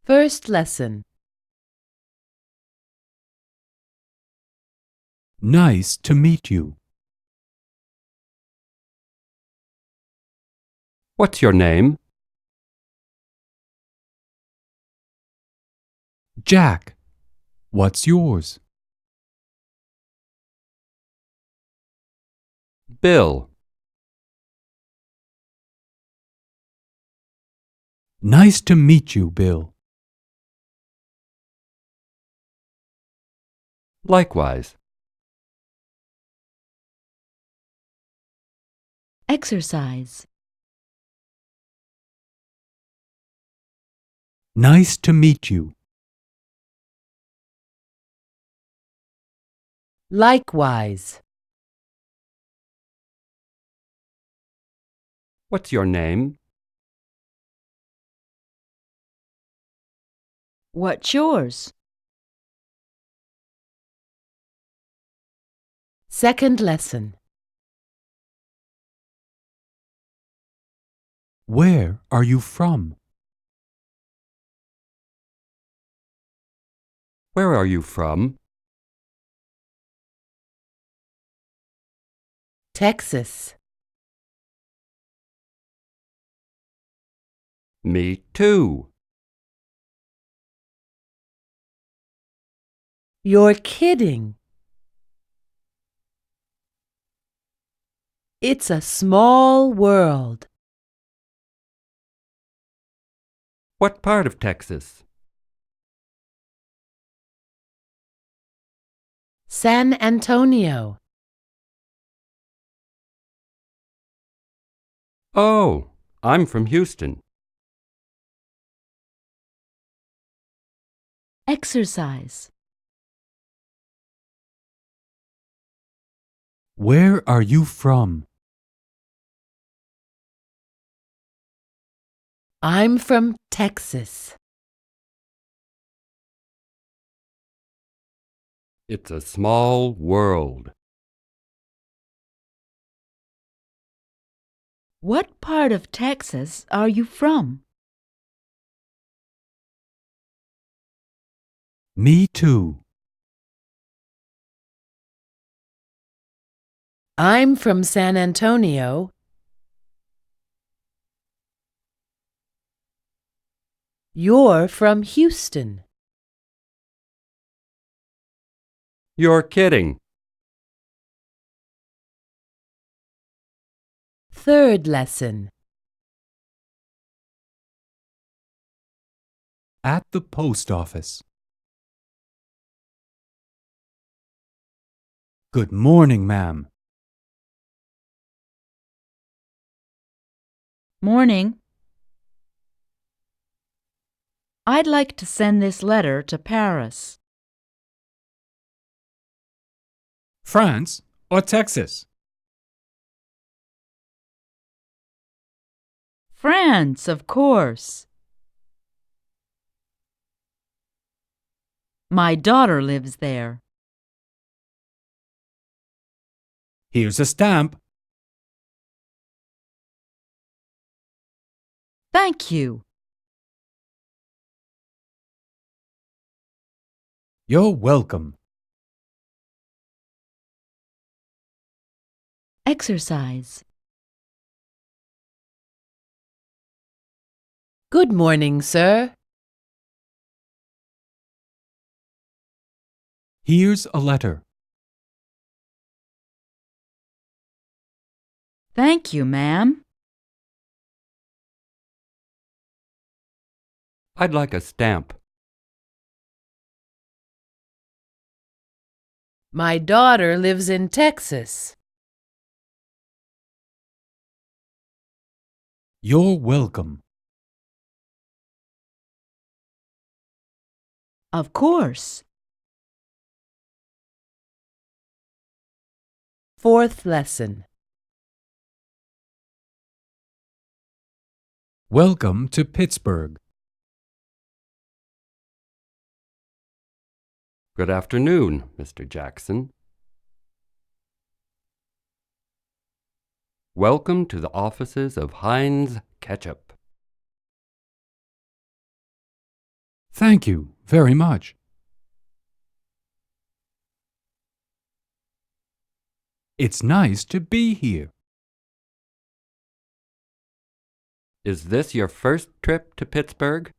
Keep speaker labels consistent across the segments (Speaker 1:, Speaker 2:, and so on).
Speaker 1: First lesson.
Speaker 2: Nice to meet you.
Speaker 3: What's your name?
Speaker 2: Jack. What's yours?
Speaker 3: Bill.
Speaker 2: Nice to meet you, Bill.
Speaker 3: Likewise.
Speaker 1: Exercise.
Speaker 2: Nice to meet you.
Speaker 1: Likewise.
Speaker 3: What's your name?
Speaker 1: What's yours? Second lesson.
Speaker 2: Where are you from?
Speaker 3: Where are you from?
Speaker 1: Texas.
Speaker 3: Me too.
Speaker 1: You're kidding. It's a small world.
Speaker 3: What part of Texas?
Speaker 1: San Antonio.
Speaker 3: Oh, I'm from Houston.
Speaker 1: Exercise.
Speaker 2: Where are you from?
Speaker 1: I'm from Texas.
Speaker 3: It's a small world.
Speaker 1: What part of Texas are you from?
Speaker 2: Me too.
Speaker 1: I'm from San Antonio. You're from Houston.
Speaker 3: You're kidding.
Speaker 1: Third lesson.
Speaker 2: At the post office. Good morning, ma'am.
Speaker 4: Morning. I'd like to send this letter to Paris.
Speaker 2: France or Texas?
Speaker 4: France, of course. My daughter lives there.
Speaker 2: Here's a stamp.
Speaker 4: Thank you.
Speaker 2: You're welcome.
Speaker 1: Exercise. Good morning, sir.
Speaker 2: Here's a letter.
Speaker 4: Thank you, ma'am.
Speaker 3: I'd like a stamp.
Speaker 1: My daughter lives in Texas.
Speaker 2: You're welcome.
Speaker 4: Of course.
Speaker 1: Fourth lesson.
Speaker 2: Welcome to Pittsburgh.
Speaker 3: Good afternoon, Mr. Jackson. Welcome to the offices of Heinz Ketchup.
Speaker 2: Thank you very much. It's nice to be here.
Speaker 3: Is this your first trip to Pittsburgh?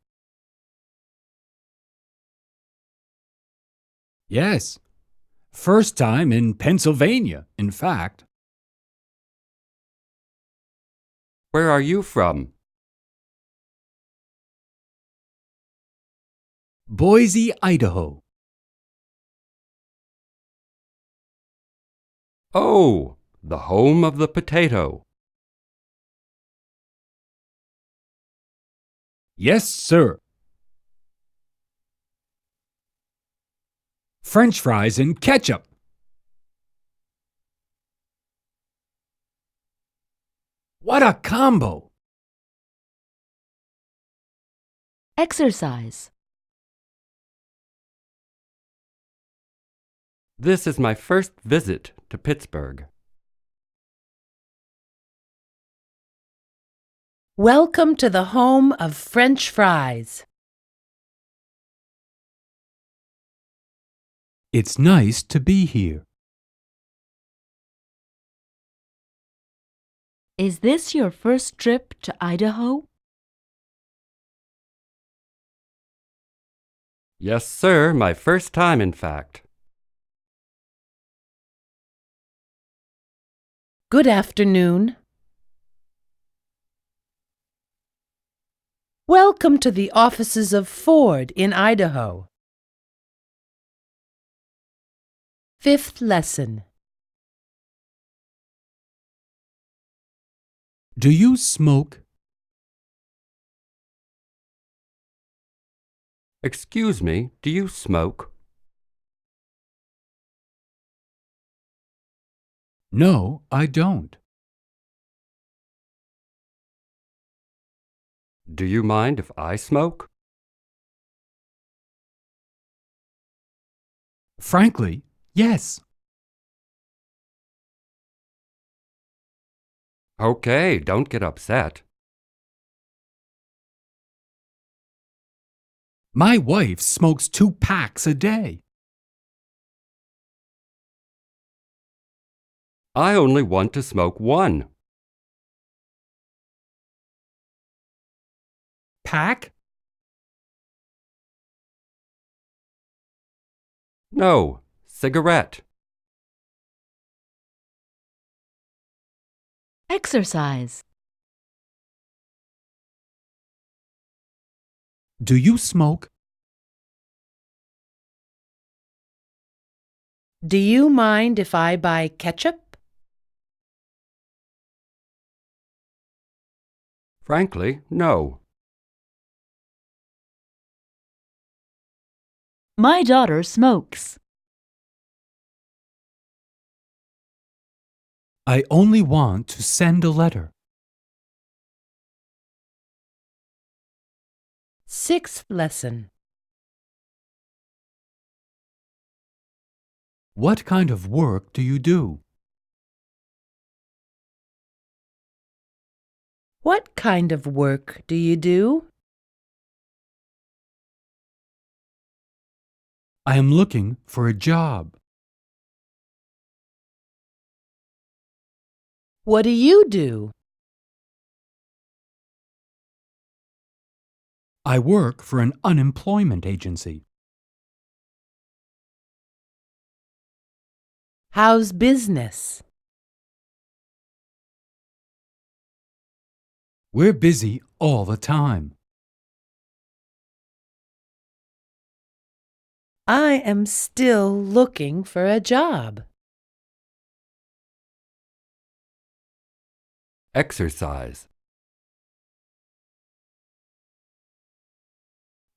Speaker 2: Yes. First time in Pennsylvania, in fact.
Speaker 3: Where are you from?
Speaker 2: Boise, Idaho.
Speaker 3: Oh, the home of the potato.
Speaker 2: Yes, sir. French fries and ketchup. What a combo!
Speaker 4: Exercise.
Speaker 3: This is my first visit to Pittsburgh.
Speaker 1: Welcome to the home of French fries.
Speaker 2: It's nice to be here.
Speaker 4: Is this your first trip to Idaho?
Speaker 3: Yes, sir, my first time, in fact.
Speaker 1: Good afternoon. Welcome to the offices of Ford in Idaho. Fifth lesson.
Speaker 2: Do you smoke?
Speaker 3: Excuse me, do you smoke?
Speaker 2: No, I don't.
Speaker 3: Do you mind if I smoke?
Speaker 2: Frankly, yes.
Speaker 3: Okay, don't get upset.
Speaker 2: My wife smokes 2 packs a day.
Speaker 3: I only want to smoke one.
Speaker 2: Pack?
Speaker 3: No, cigarette.
Speaker 4: Exercise.
Speaker 2: Do you smoke?
Speaker 1: Do you mind if I buy ketchup?
Speaker 3: Frankly, no.
Speaker 4: My daughter smokes.
Speaker 2: I only want to send a letter.
Speaker 1: Sixth lesson.
Speaker 2: What kind of work do you do?
Speaker 1: What kind of work do you do?
Speaker 2: I am looking for a job.
Speaker 1: What do you do?
Speaker 2: I work for an unemployment agency.
Speaker 1: How's business?
Speaker 2: We're busy all the time.
Speaker 1: I am still looking for a job.
Speaker 3: Exercise.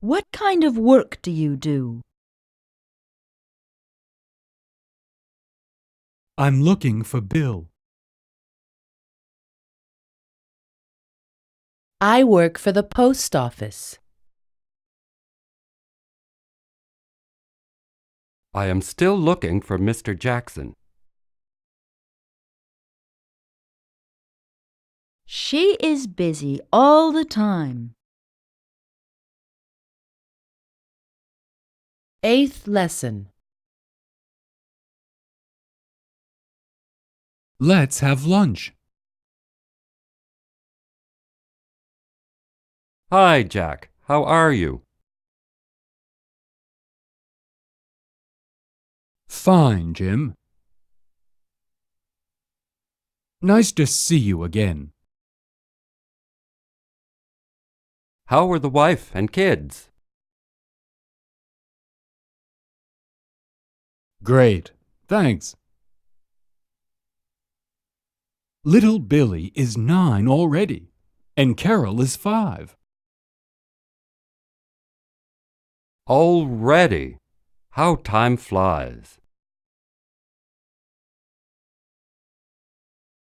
Speaker 4: What kind of work do you do?
Speaker 2: I'm looking for Bill.
Speaker 1: I work for the post office.
Speaker 3: I am still looking for Mr. Jackson.
Speaker 4: She is busy all the time.
Speaker 1: 8th lesson.
Speaker 2: Let's have lunch.
Speaker 3: Hi, Jack. How are you?
Speaker 2: Fine, Jim. Nice to see you again.
Speaker 3: How are the wife and kids?
Speaker 2: Great, thanks. Little Billy is 9 already, and Carol is 5.
Speaker 3: Already. How time flies.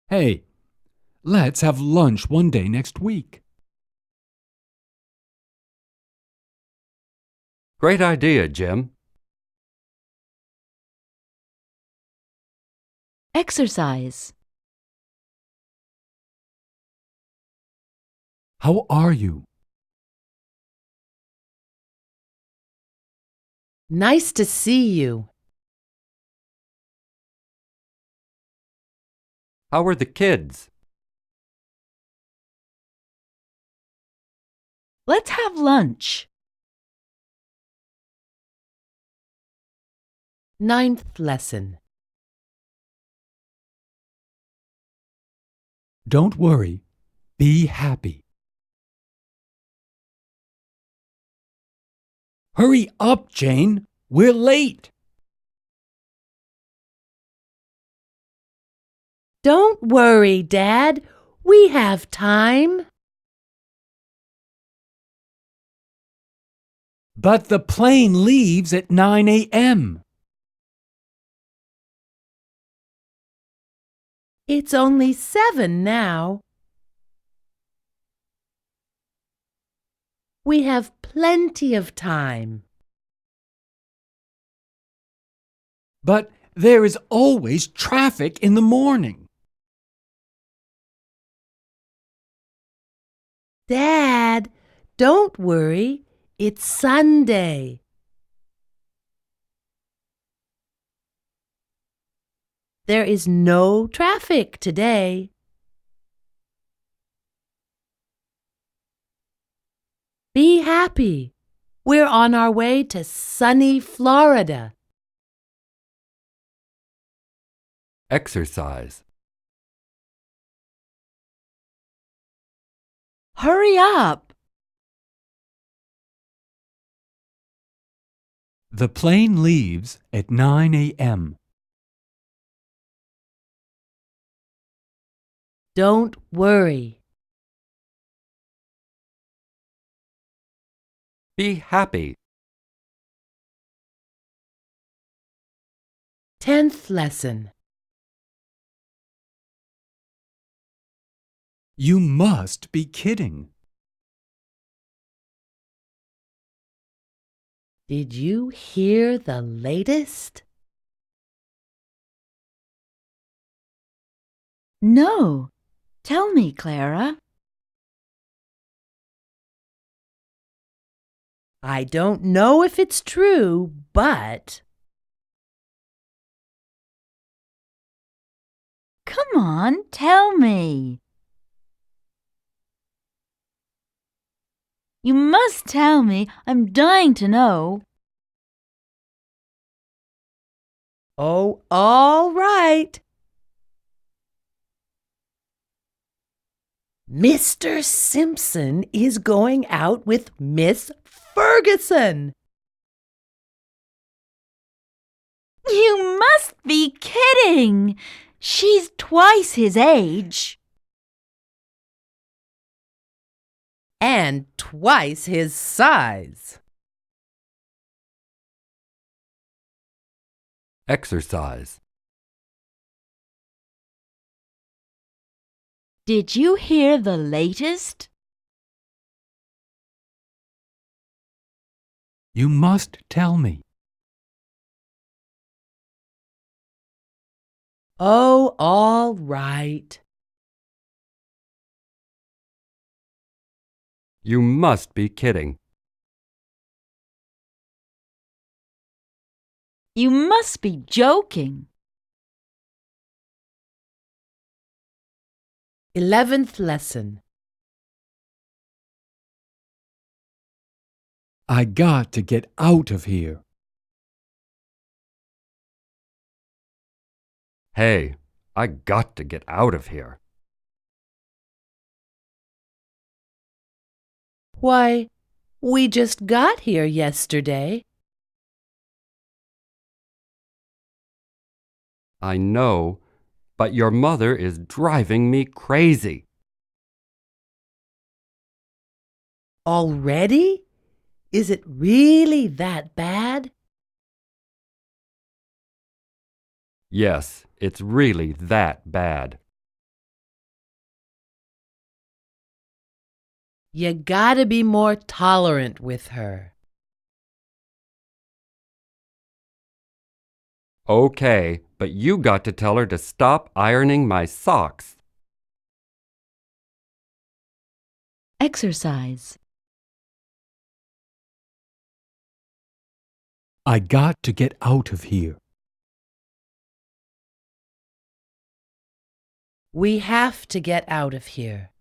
Speaker 2: Hey, let's have lunch one day next week.
Speaker 3: Great idea, Jim.
Speaker 4: Exercise.
Speaker 2: How are you?
Speaker 1: Nice to see you.
Speaker 3: How are the kids?
Speaker 4: Let's have lunch.
Speaker 1: 9th lesson.
Speaker 2: Don't worry. Be happy. Hurry up, Jane. We're late.
Speaker 1: Don't worry, Dad. We have time.
Speaker 2: But the plane leaves at 9 a.m.
Speaker 1: It's only 7 now. We have plenty of time.
Speaker 2: But there is always traffic in the morning.
Speaker 1: Dad, don't worry. It's Sunday. There is no traffic today. Be happy. We're on our way to sunny Florida.
Speaker 3: Exercise.
Speaker 4: Hurry up.
Speaker 2: The plane leaves at 9 a.m.
Speaker 1: Don't worry.
Speaker 3: Be happy.
Speaker 1: 10th lesson.
Speaker 2: You must be kidding.
Speaker 1: Did you hear the latest?
Speaker 4: No. Tell me, Clara.
Speaker 1: I don't know if it's true, but
Speaker 4: Come on, tell me. You must tell me. I'm dying to know.
Speaker 1: oh, all right. Mr. Simpson is going out with Miss Ferguson.
Speaker 4: You must be kidding. She's twice his age.
Speaker 1: And twice his size.
Speaker 3: Exercise.
Speaker 4: Did you hear the latest?
Speaker 2: You must tell me.
Speaker 1: Oh, all right.
Speaker 3: You must be kidding.
Speaker 4: You must be joking.
Speaker 1: 11th lesson.
Speaker 2: I got to get out of here.
Speaker 3: Hey, I got to get out of here.
Speaker 1: Why, we just got here yesterday.
Speaker 3: I know, but your mother is driving me crazy.
Speaker 1: Already? Is it really that bad?
Speaker 3: Yes, it's really that bad.
Speaker 1: You gotta be more tolerant with her.
Speaker 3: Okay, but you got to tell her to stop ironing my socks.
Speaker 4: Exercise.
Speaker 2: I got to get out of here.
Speaker 1: We have to get out of here.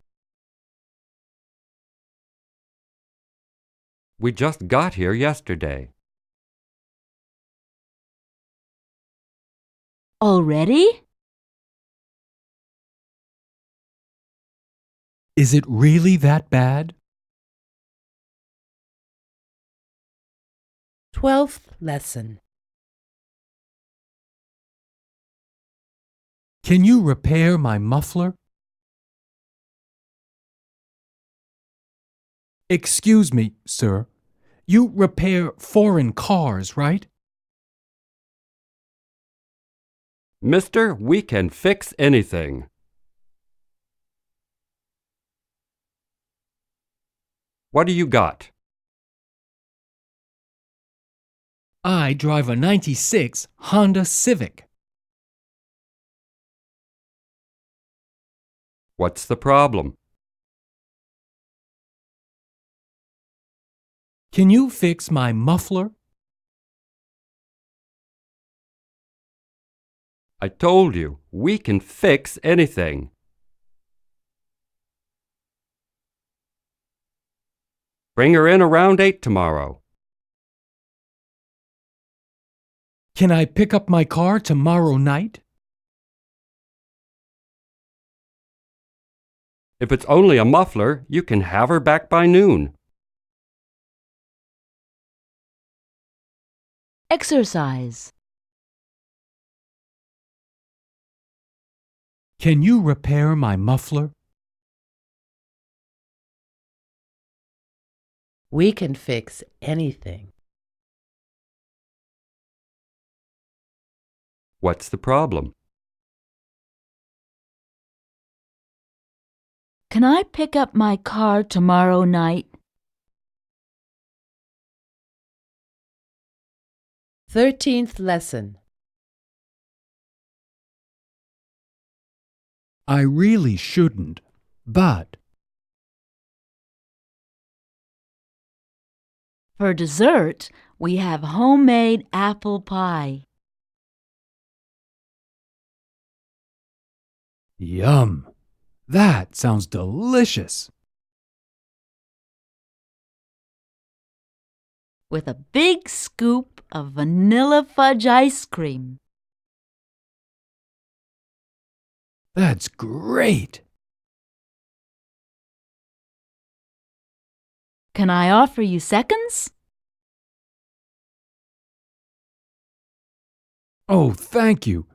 Speaker 3: We just got here yesterday.
Speaker 4: Already?
Speaker 2: Is it really that bad?
Speaker 1: 12th lesson.
Speaker 2: Can you repair my muffler? Excuse me, sir. You repair foreign cars, right?
Speaker 3: Mister, we can fix anything. What do you got?
Speaker 2: I drive a '96 Honda Civic.
Speaker 3: What's the problem?
Speaker 2: Can you fix my muffler?
Speaker 3: I told you, we can fix anything. Bring her in around 8 tomorrow.
Speaker 2: Can I pick up my car tomorrow night?
Speaker 3: If it's only a muffler, you can have her back by noon.
Speaker 4: Exercise.
Speaker 2: Can you repair my muffler?
Speaker 1: We can fix anything.
Speaker 3: What's the problem?
Speaker 4: Can I pick up my car tomorrow night?
Speaker 1: 13th lesson.
Speaker 2: I really shouldn't, but
Speaker 4: For dessert, we have homemade apple pie.
Speaker 2: yum! That sounds delicious.
Speaker 4: With a big scoop of vanilla fudge ice cream.
Speaker 2: That's great.
Speaker 4: Can I offer you seconds?
Speaker 2: Oh, thank you.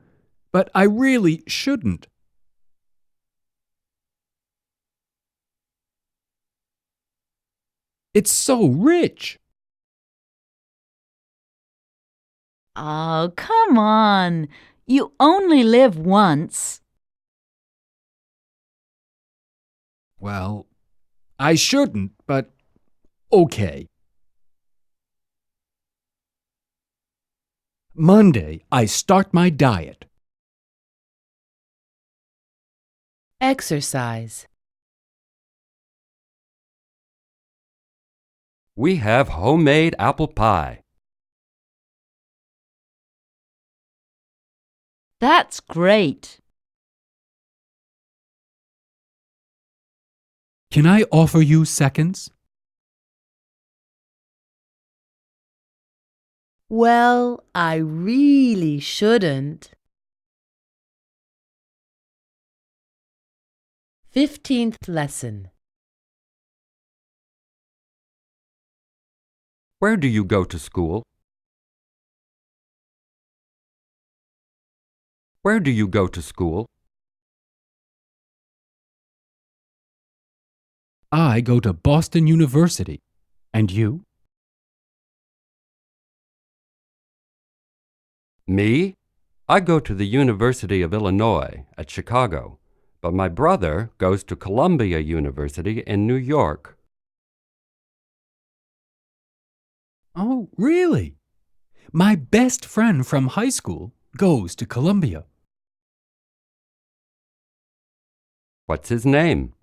Speaker 2: But I really shouldn't. It's so rich.
Speaker 4: Oh, come on. You only live once.
Speaker 2: Well, I shouldn't, but okay. Monday, I start my diet.
Speaker 1: Exercise.
Speaker 3: We have homemade apple pie.
Speaker 4: That's great.
Speaker 2: Can I offer you seconds?
Speaker 1: Well, I really shouldn't. 15th lesson.
Speaker 3: Where do you go to school? Where do you go to school?
Speaker 2: I go to Boston University. And you?
Speaker 3: Me? I go to the University of Illinois at Chicago, but my brother goes to Columbia University in New York.
Speaker 2: Oh, really? My best friend from high school goes to Columbia.
Speaker 3: What's his name?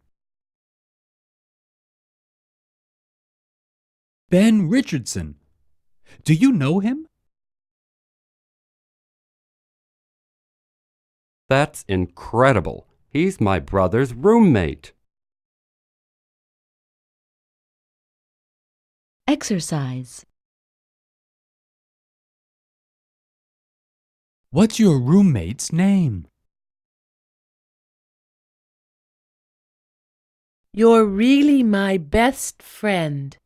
Speaker 2: Ben Richardson. Do you know him?
Speaker 3: That's incredible. He's my brother's roommate.
Speaker 4: Exercise.
Speaker 2: What's your roommate's name?
Speaker 1: You're really my best friend.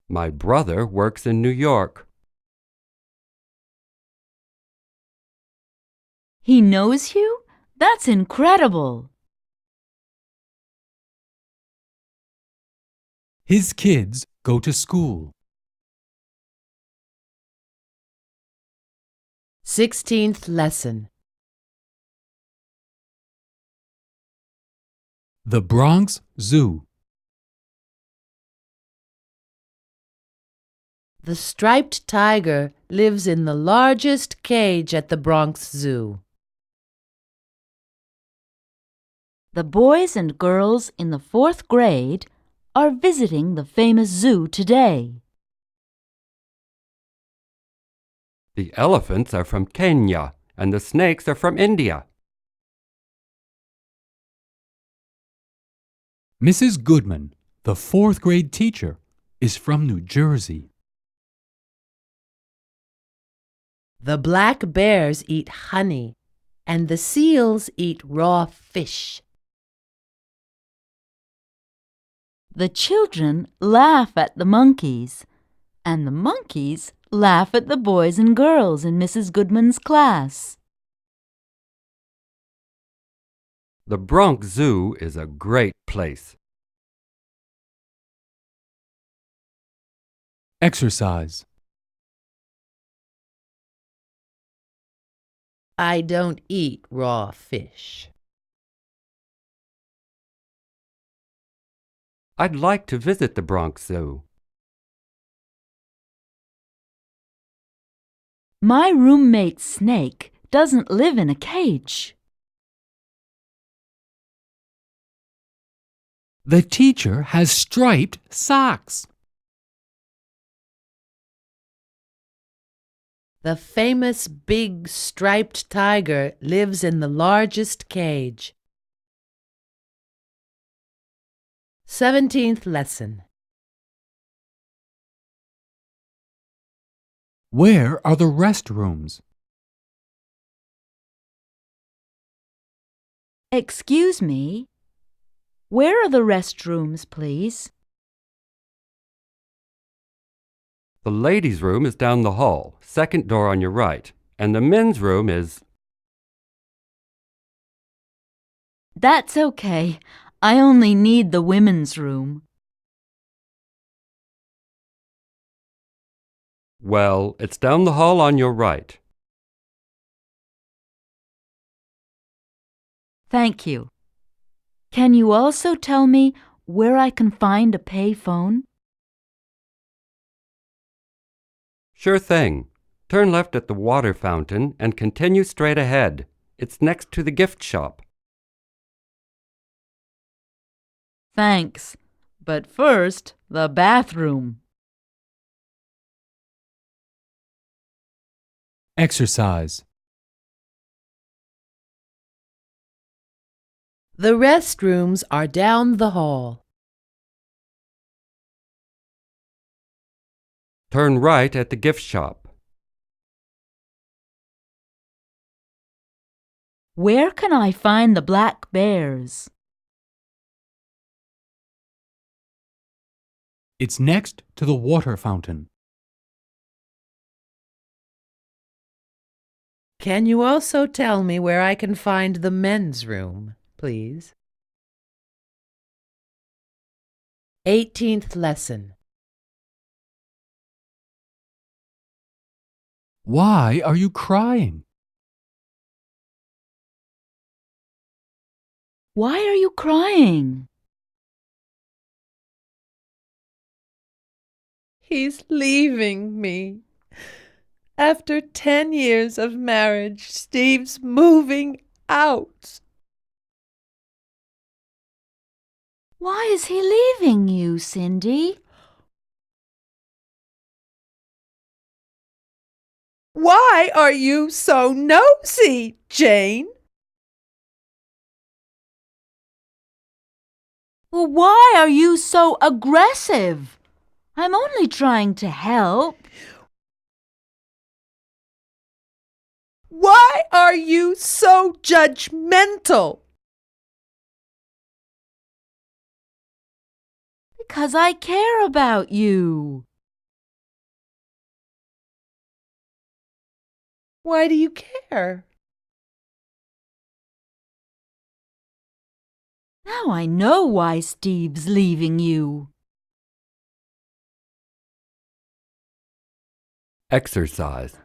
Speaker 3: My brother works in New York.
Speaker 4: He knows you? That's incredible.
Speaker 2: His kids go to school.
Speaker 1: 16th lesson.
Speaker 2: The Bronx Zoo.
Speaker 1: The striped tiger lives in the largest cage at the Bronx Zoo.
Speaker 4: The boys and girls in the 4th grade are visiting the famous zoo today.
Speaker 3: The elephants are from Kenya, and the snakes are from India.
Speaker 2: Mrs. Goodman, the 4th grade teacher, is from New Jersey.
Speaker 1: The black bears eat honey, and the seals eat raw fish.
Speaker 4: The children laugh at the monkeys, and the monkeys laugh at the boys and girls in Mrs. Goodman's class.
Speaker 3: The Bronx Zoo is a great place.
Speaker 2: Exercise.
Speaker 1: I don't eat raw fish.
Speaker 3: I'd like to visit the Bronx Zoo.
Speaker 4: My roommate Snake doesn't live in a cage.
Speaker 2: The teacher has striped socks.
Speaker 1: The famous big striped tiger lives in the largest cage. 17th lesson.
Speaker 2: Where are the restrooms?
Speaker 4: Excuse me, where are the restrooms, please?
Speaker 3: The ladies' room is down the hall, second door on your right, and the men's room is...
Speaker 4: That's okay. I only need the women's room.
Speaker 3: Well, it's down the hall on your right.
Speaker 4: Thank you. Can you also tell me where I can find a pay phone?
Speaker 3: Sure thing. Turn left at the water fountain and continue straight ahead. It's next to the gift shop.
Speaker 4: Thanks. But first, the bathroom.
Speaker 2: Exercise.
Speaker 1: The restrooms are down the hall.
Speaker 3: Turn right at the gift shop.
Speaker 4: Where can I find the black bears?
Speaker 2: It's next to the water fountain.
Speaker 1: Can you also tell me where I can find the men's room, please? 18th lesson.
Speaker 2: Why are you crying?
Speaker 4: Why are you crying?
Speaker 1: He's leaving me. After 10 years of marriage, Steve's moving out.
Speaker 4: Why is he leaving you, Cindy?
Speaker 1: Why are you so nosy, Jane?
Speaker 4: Well, why are you so aggressive? I'm only trying to help.
Speaker 1: Why are you so judgmental?
Speaker 4: Because I care about you.
Speaker 1: Why do you care?
Speaker 4: Now I know why Steve's leaving you.
Speaker 3: Exercise.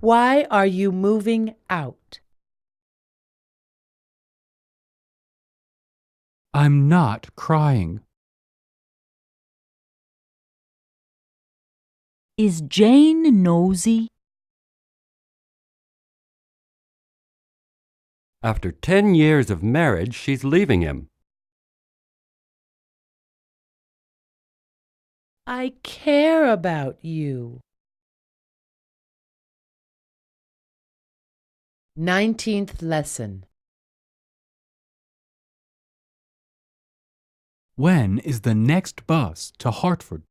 Speaker 1: Why are you moving out?
Speaker 2: I'm not crying.
Speaker 4: Is Jane nosy?
Speaker 3: After 10 years of marriage, she's leaving him.
Speaker 1: I care about you. 19th lesson.
Speaker 2: When is the next bus to Hartford?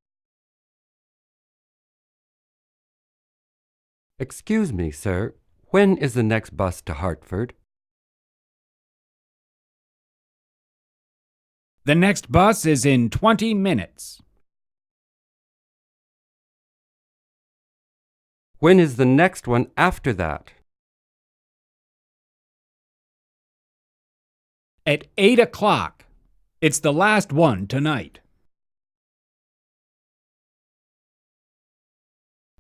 Speaker 3: Excuse me, sir. When is the next bus to Hartford?
Speaker 5: The next bus is in 20 minutes.
Speaker 3: When is the next one after that?
Speaker 5: At 8 o'clock. It's the last one tonight.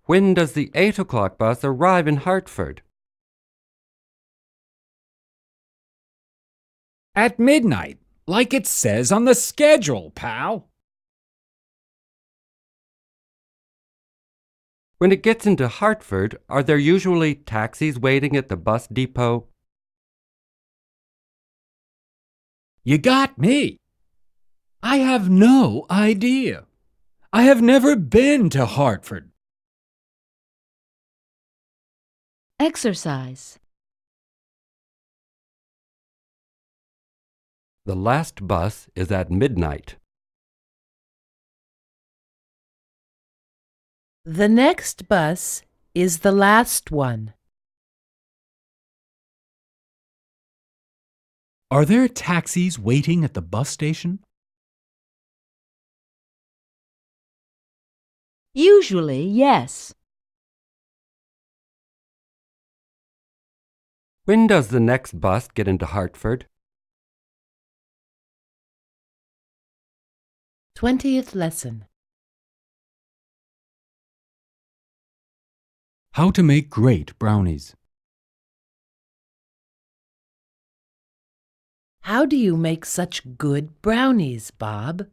Speaker 3: When does the 8 o'clock bus arrive in Hartford?
Speaker 5: At midnight, like it says on the schedule, pal.
Speaker 3: When it gets into Hartford, are there usually taxis waiting at the bus depot?
Speaker 5: You got me. I have no idea. I have never been to Hartford.
Speaker 4: Exercise.
Speaker 3: The last bus is at midnight.
Speaker 1: The next bus is the last one.
Speaker 2: Are there taxis waiting at the bus station?
Speaker 4: Usually, yes.
Speaker 3: When does the next bus get into Hartford?
Speaker 1: 20th lesson.
Speaker 2: How to make great brownies.
Speaker 1: How do you make such good brownies, Bob?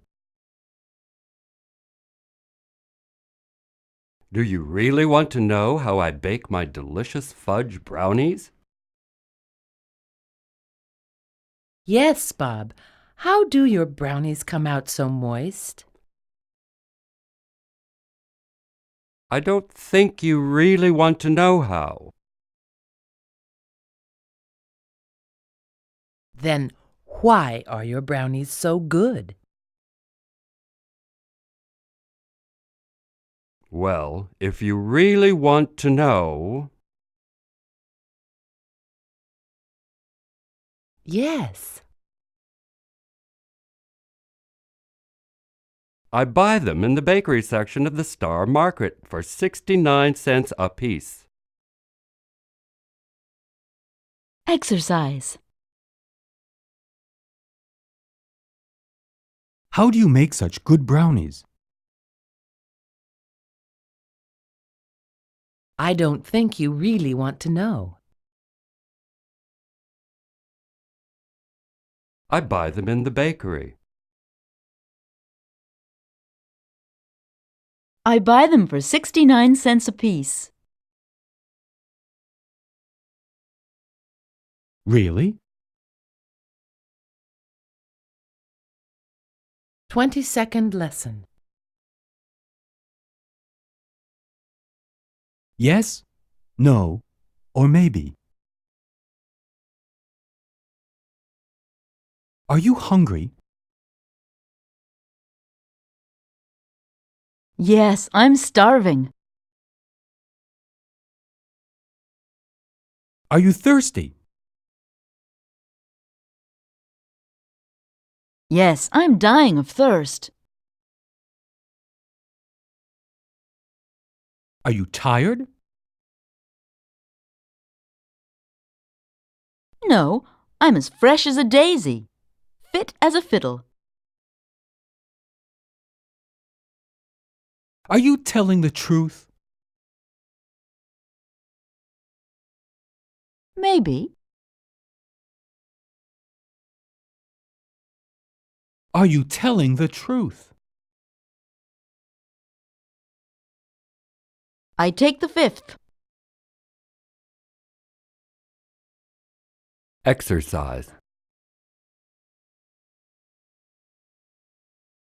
Speaker 3: Do you really want to know how I bake my delicious fudge brownies?
Speaker 1: Yes, Bob. How do your brownies come out so moist?
Speaker 3: I don't think you really want to know how.
Speaker 1: Then why are your brownies so good?
Speaker 3: Well, if you really want to know,
Speaker 1: Yes.
Speaker 3: I buy them in the bakery section of the Star Market for 69 cents apiece.
Speaker 4: Exercise.
Speaker 2: How do you make such good brownies?
Speaker 1: I don't think you really want to know.
Speaker 3: I buy them in the bakery.
Speaker 4: I buy them for 69 cents apiece.
Speaker 2: Really?
Speaker 1: 22nd lesson.
Speaker 2: Yes, no, or maybe. Are you hungry?
Speaker 4: Yes, I'm starving.
Speaker 2: Are you thirsty?
Speaker 4: Yes, I'm dying of thirst.
Speaker 2: Are you tired?
Speaker 4: No, I'm as fresh as a daisy, fit as a fiddle.
Speaker 2: Are you telling the truth?
Speaker 4: Maybe.
Speaker 2: Are you telling the truth?
Speaker 4: I take the fifth.
Speaker 3: Exercise.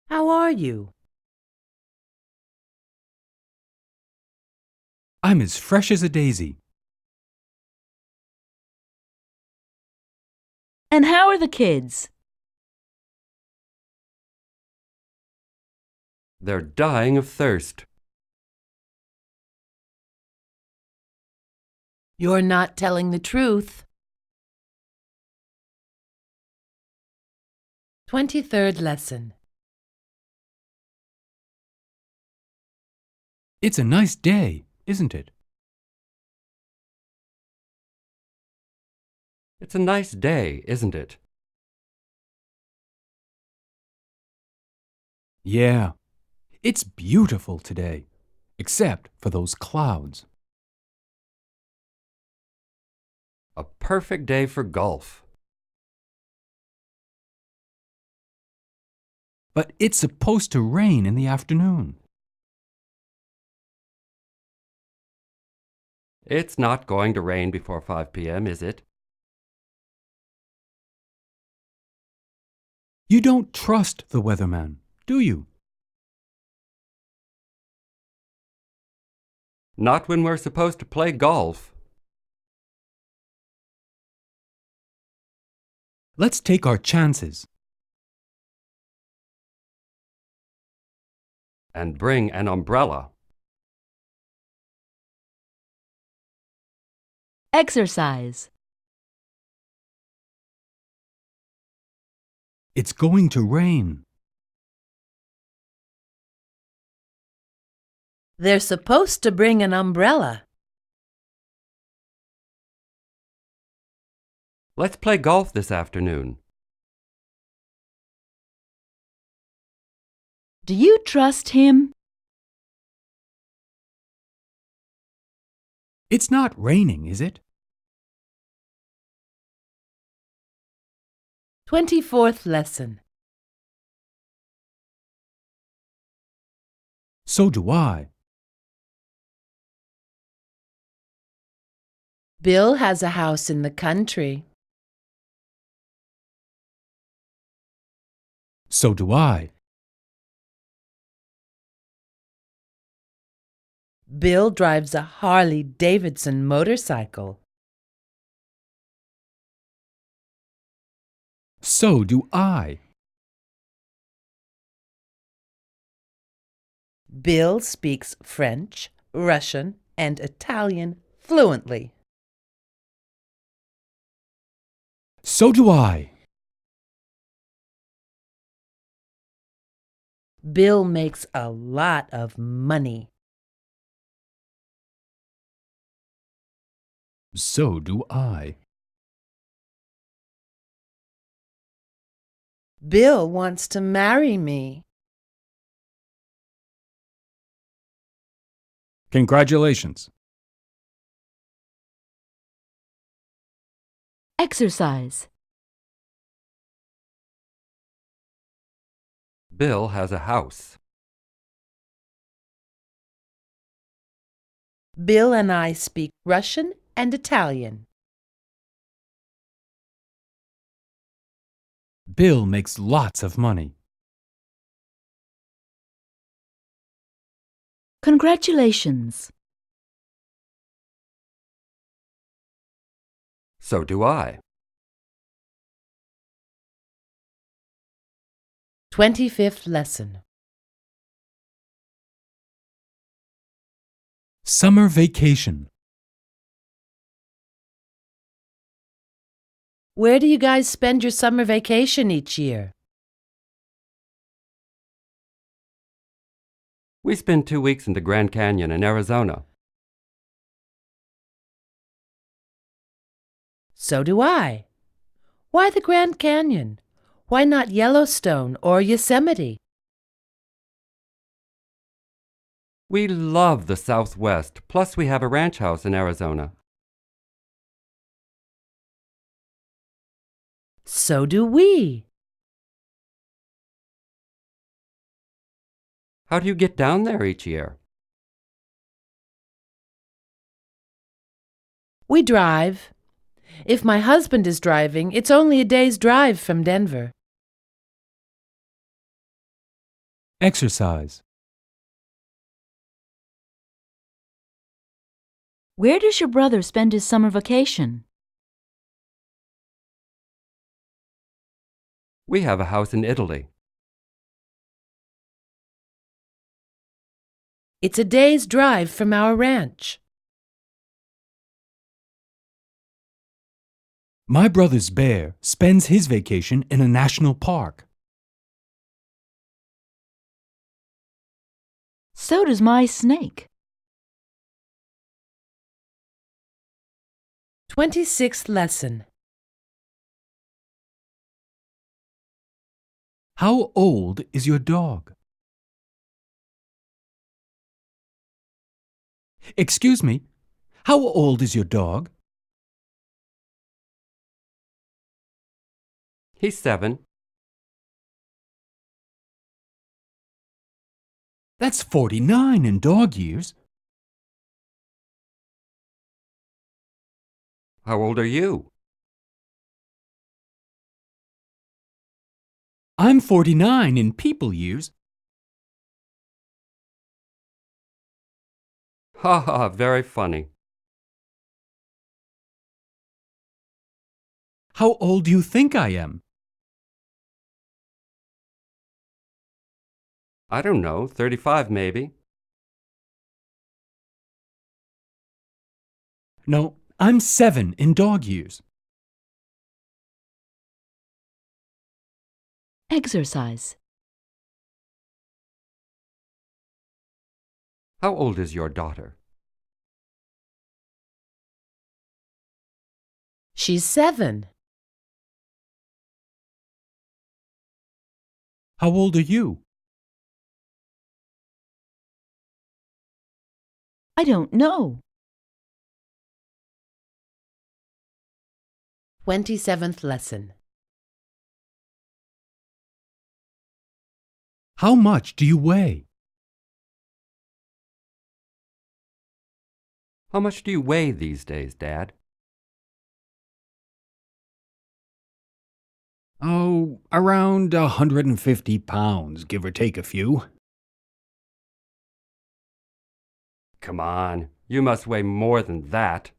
Speaker 1: How are you?
Speaker 2: I'm as fresh as a daisy.
Speaker 4: And how are the kids?
Speaker 3: They're dying of thirst.
Speaker 1: You're not telling the truth. 23rd lesson.
Speaker 2: It's a nice day, isn't it?
Speaker 3: It's a nice day, isn't it?
Speaker 2: Yeah, it's beautiful today, except for those clouds.
Speaker 3: A perfect day for golf.
Speaker 2: But it's supposed to rain in the afternoon.
Speaker 3: It's not going to rain before 5 p.m., is it?
Speaker 2: You don't trust the weatherman, do you?
Speaker 3: Not when we're supposed to play golf.
Speaker 2: Let's take our chances.
Speaker 3: And bring an umbrella.
Speaker 4: Exercise.
Speaker 2: It's going to rain.
Speaker 1: They're supposed to bring an umbrella.
Speaker 3: Let's play golf this afternoon.
Speaker 4: Do you trust him?
Speaker 2: It's not raining, is it?
Speaker 1: 24th lesson.
Speaker 2: So do I.
Speaker 1: Bill has a house in the country.
Speaker 2: So do I.
Speaker 1: Bill drives a Harley-Davidson motorcycle.
Speaker 2: So do I.
Speaker 1: Bill speaks French, Russian, and Italian fluently.
Speaker 2: So do I.
Speaker 1: Bill makes a lot of money.
Speaker 2: So do I.
Speaker 1: Bill wants to marry me.
Speaker 2: Congratulations.
Speaker 4: Exercise.
Speaker 3: Bill has a house.
Speaker 1: Bill and I speak Russian and Italian.
Speaker 2: Bill makes lots of money.
Speaker 4: Congratulations.
Speaker 3: So do I.
Speaker 1: 25th lesson.
Speaker 2: Summer vacation.
Speaker 1: Where do you guys spend your summer vacation each year?
Speaker 3: We spend 2 weeks in the Grand Canyon in Arizona.
Speaker 1: So do I. Why the Grand Canyon? Why not Yellowstone or Yosemite?
Speaker 3: We love the Southwest, plus we have a ranch house in Arizona.
Speaker 1: So do we.
Speaker 3: How do you get down there each year?
Speaker 1: We drive. If my husband is driving, it's only a day's drive from Denver.
Speaker 2: Exercise.
Speaker 4: Where does your brother spend his summer vacation?
Speaker 3: We have a house in Italy.
Speaker 1: It's a day's drive from our ranch.
Speaker 2: My brother's bear spends his vacation in a national park.
Speaker 4: So does my snake.
Speaker 1: 26th lesson.
Speaker 2: How old is your dog? Excuse me, how old is your dog?
Speaker 3: He's 7.
Speaker 2: That's 49 in dog years.
Speaker 3: How old are you?
Speaker 2: I'm 49 in people years.
Speaker 3: Ha ha, very funny.
Speaker 2: How old do you think I am?
Speaker 3: I don't know, 35 maybe.
Speaker 2: No, I'm 7 in dog years.
Speaker 4: Exercise.
Speaker 3: How old is your daughter?
Speaker 1: She's 7.
Speaker 2: How old are you?
Speaker 4: I don't know.
Speaker 1: 27th lesson.
Speaker 2: How much do you weigh?
Speaker 3: How much do you weigh these days, Dad?
Speaker 5: Oh, around 150 pounds, give or take a few.
Speaker 3: Come on, you must weigh more than that.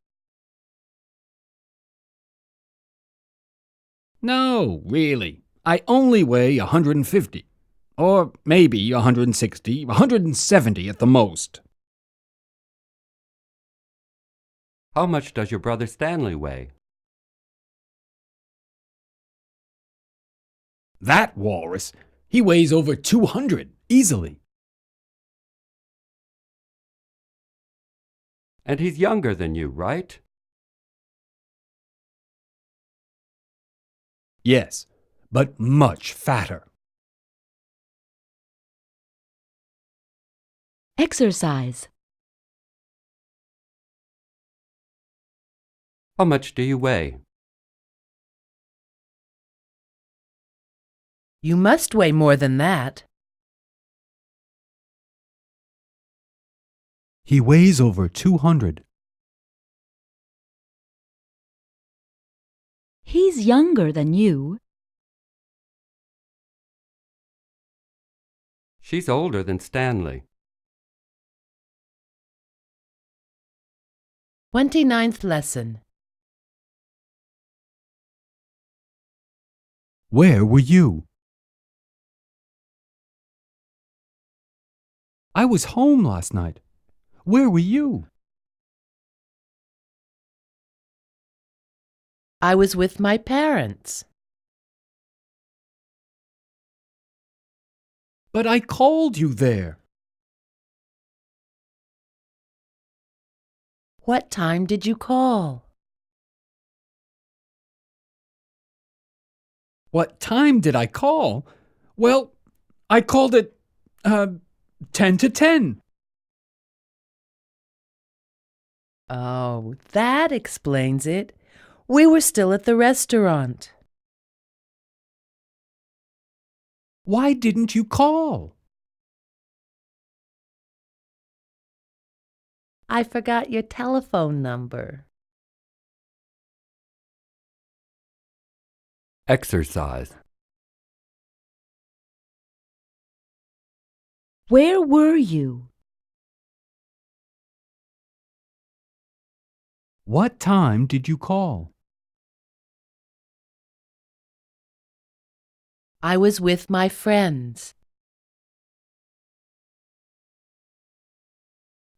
Speaker 5: No, really. I only weigh 150. Or maybe 160, 170 at the most.
Speaker 3: How much does your brother Stanley weigh?
Speaker 5: That walrus, he weighs over 200, easily.
Speaker 3: And he's younger than you, right?
Speaker 5: Yes, but much fatter.
Speaker 4: Exercise.
Speaker 3: How much do you weigh?
Speaker 1: You must weigh more than that.
Speaker 2: He weighs over 200.
Speaker 4: He's younger than you.
Speaker 3: She's older than Stanley.
Speaker 1: 29th lesson.
Speaker 2: Where were you? I was home last night. Where were you?
Speaker 1: I was with my parents.
Speaker 5: But I called you there.
Speaker 1: What time did you call?
Speaker 5: What time did I call? Well, I called it, 10 to 10.
Speaker 1: Oh, that explains it. We were still at the restaurant.
Speaker 5: Why didn't you call?
Speaker 1: I forgot your telephone number.
Speaker 3: Exercise.
Speaker 4: Where were you?
Speaker 2: What time did you call?
Speaker 1: I was with my friends.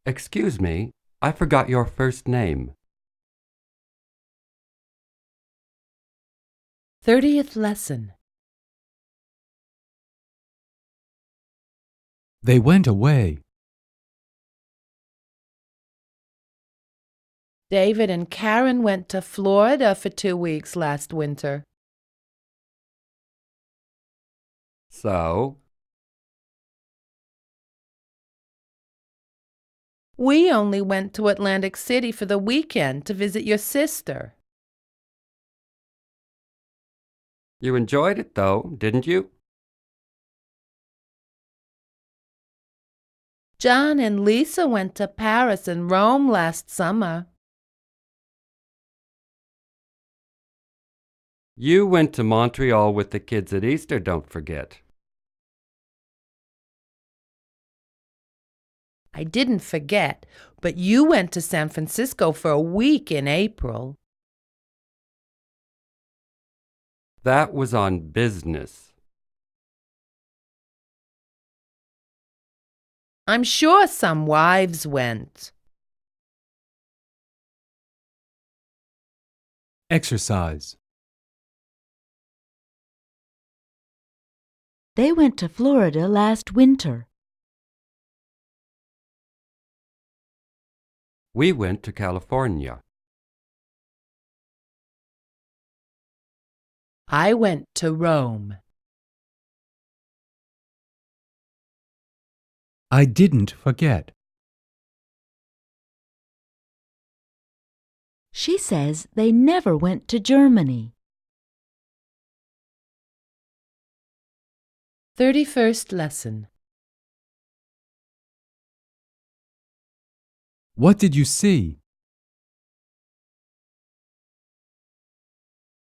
Speaker 3: Excuse me, I forgot your first name.
Speaker 1: 30th lesson.
Speaker 2: They went away.
Speaker 1: David and Karen went to Florida for 2 weeks last winter.
Speaker 3: So,
Speaker 1: We only went to Atlantic City for the weekend to visit your sister.
Speaker 3: you enjoyed it though, didn't you?
Speaker 1: John and Lisa went to Paris and Rome last summer.
Speaker 3: You went to Montreal with the kids at Easter, don't forget.
Speaker 1: I didn't forget, but you went to San Francisco for a week in April.
Speaker 3: That was on business.
Speaker 1: I'm sure some wives went.
Speaker 2: Exercise.
Speaker 4: They went to Florida last winter.
Speaker 3: We went to California.
Speaker 1: I went to Rome.
Speaker 2: I didn't forget.
Speaker 4: She says they never went to Germany.
Speaker 1: 31st lesson.
Speaker 2: What did you see?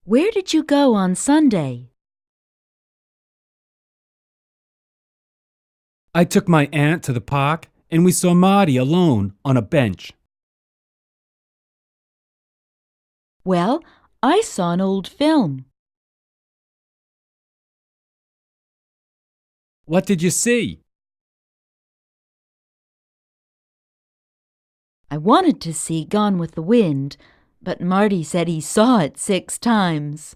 Speaker 4: Where did you go on Sunday?
Speaker 5: I took my aunt to the park
Speaker 2: and we saw Marty alone on a bench.
Speaker 4: Well, I saw an old film.
Speaker 2: What did you see?
Speaker 4: I wanted to see Gone with the Wind, but Marty said he saw it 6 times.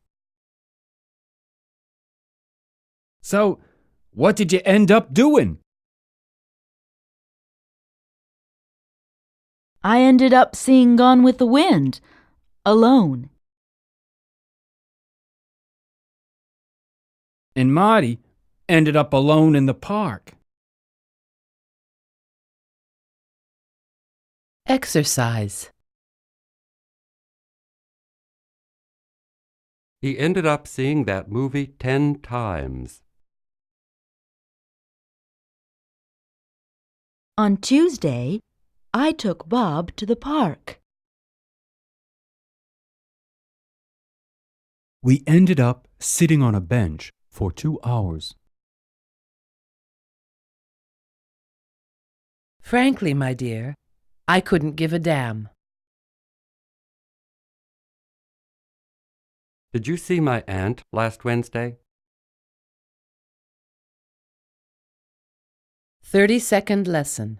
Speaker 2: So, what did you end up doing?
Speaker 4: I ended up seeing Gone with the Wind, alone.
Speaker 2: And Marty ended up alone in the park.
Speaker 1: Exercise.
Speaker 3: He ended up seeing that movie 10 times.
Speaker 4: On Tuesday, I took Bob to the park.
Speaker 2: We ended up sitting on a bench for 2 hours.
Speaker 1: Frankly, my dear, I couldn't give a damn.
Speaker 3: Did you see my aunt last Wednesday?
Speaker 1: 30-second lesson.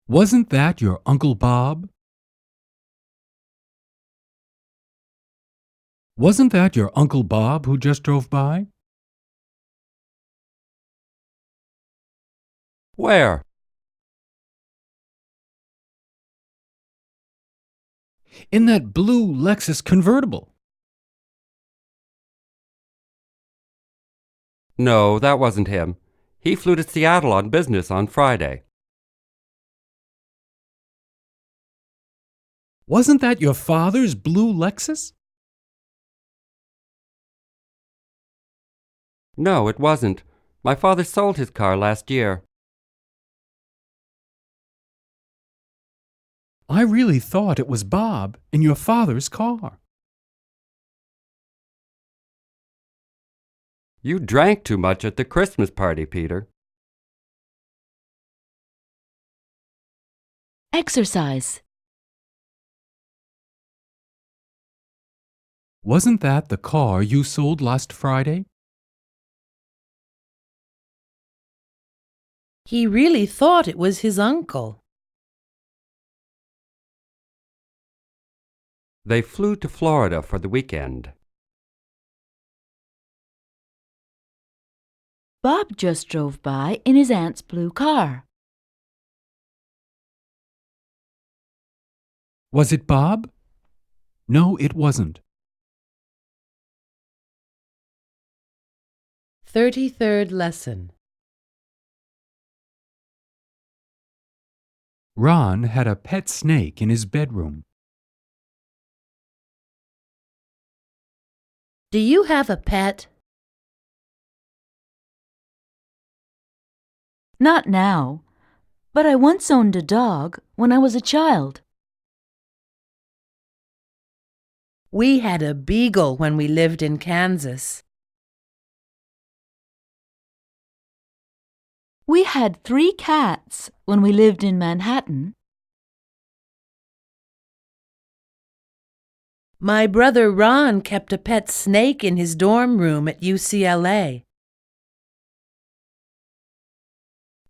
Speaker 2: Wasn't that your Uncle Bob? Wasn't that your Uncle Bob who just drove by?
Speaker 3: Where?
Speaker 2: In that blue Lexus convertible.
Speaker 3: No, that wasn't him. He flew to Seattle on business on Friday.
Speaker 2: Wasn't that your father's blue Lexus?
Speaker 3: No, it wasn't. My father sold his car last year.
Speaker 2: I really thought it was Bob in your father's car.
Speaker 3: You drank too much at the Christmas party, Peter.
Speaker 4: Exercise.
Speaker 2: Wasn't that the car you sold last Friday?
Speaker 1: He really thought it was his uncle.
Speaker 3: They flew to Florida for the weekend.
Speaker 4: Bob just drove by in his aunt's blue car.
Speaker 2: Was it Bob? No, it wasn't.
Speaker 1: 33rd lesson.
Speaker 2: Ron had a pet snake in his bedroom.
Speaker 1: Do you have a pet?
Speaker 4: Not now, but I once owned a dog when I was a child.
Speaker 1: We had a beagle when we lived in Kansas.
Speaker 4: We had 3 cats when we lived in Manhattan.
Speaker 1: My brother Ron kept a pet snake in his dorm room at UCLA.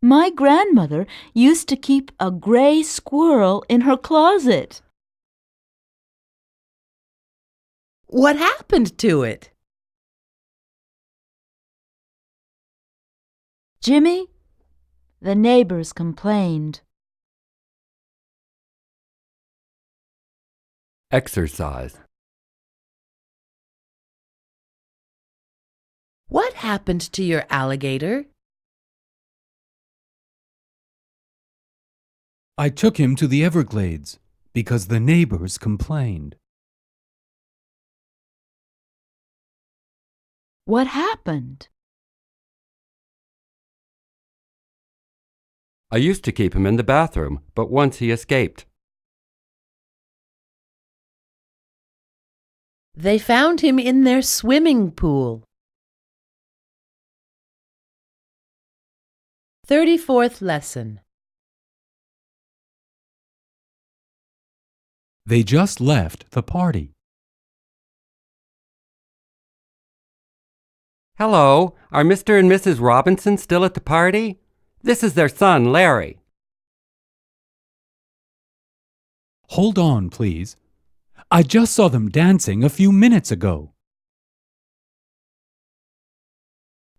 Speaker 4: My grandmother used to keep a gray squirrel in her closet.
Speaker 1: What happened to it?
Speaker 4: Jimmy, the neighbors complained.
Speaker 3: Exercise.
Speaker 1: What happened to your alligator?
Speaker 2: I took him to the Everglades because the neighbors complained.
Speaker 4: What happened?
Speaker 3: I used to keep him in the bathroom, but once he escaped.
Speaker 1: They found him in their swimming pool. 34th lesson.
Speaker 2: They just left the party.
Speaker 3: Hello, are Mr. and Mrs. Robinson still at the party? This is their son, Larry.
Speaker 2: Hold on, please. I just saw them dancing a few minutes ago.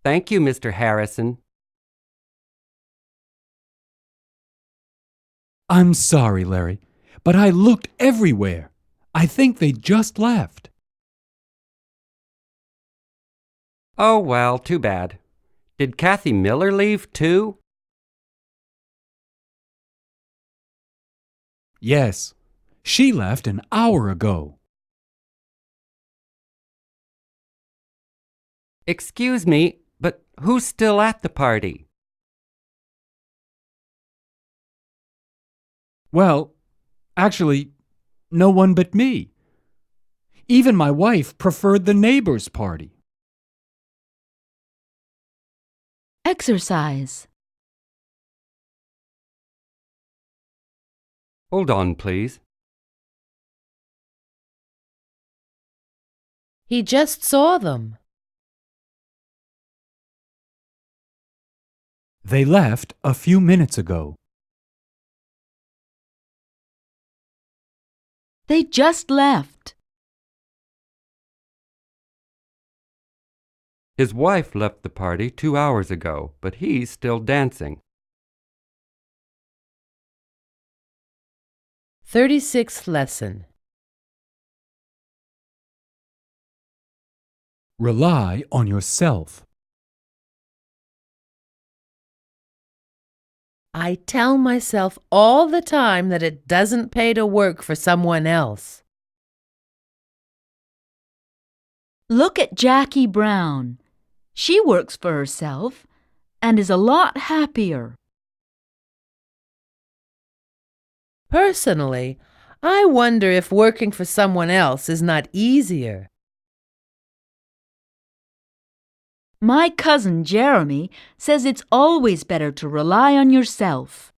Speaker 3: Thank you, Mr. Harrison.
Speaker 2: I'm sorry, Larry, but I looked everywhere. I think they just left.
Speaker 3: Oh, well, too bad. Did Kathy Miller leave, too?
Speaker 2: Yes, she left an hour ago.
Speaker 3: Excuse me, but who's still at the party?
Speaker 2: Well, actually, no one but me. Even my wife preferred the neighbor's party.
Speaker 4: Exercise.
Speaker 3: Hold on, please.
Speaker 1: He just saw them.
Speaker 2: They left a few minutes ago.
Speaker 4: They just left.
Speaker 3: His wife left the party 2 hours ago, but he's still dancing.
Speaker 1: 36th lesson.
Speaker 2: Rely on yourself.
Speaker 1: I tell myself all the time that it doesn't pay to work for someone else.
Speaker 4: Look at Jackie Brown. She works for herself and is a lot happier.
Speaker 1: Personally, I wonder if working for someone else is not easier.
Speaker 4: My cousin Jeremy says it's always better to rely on yourself.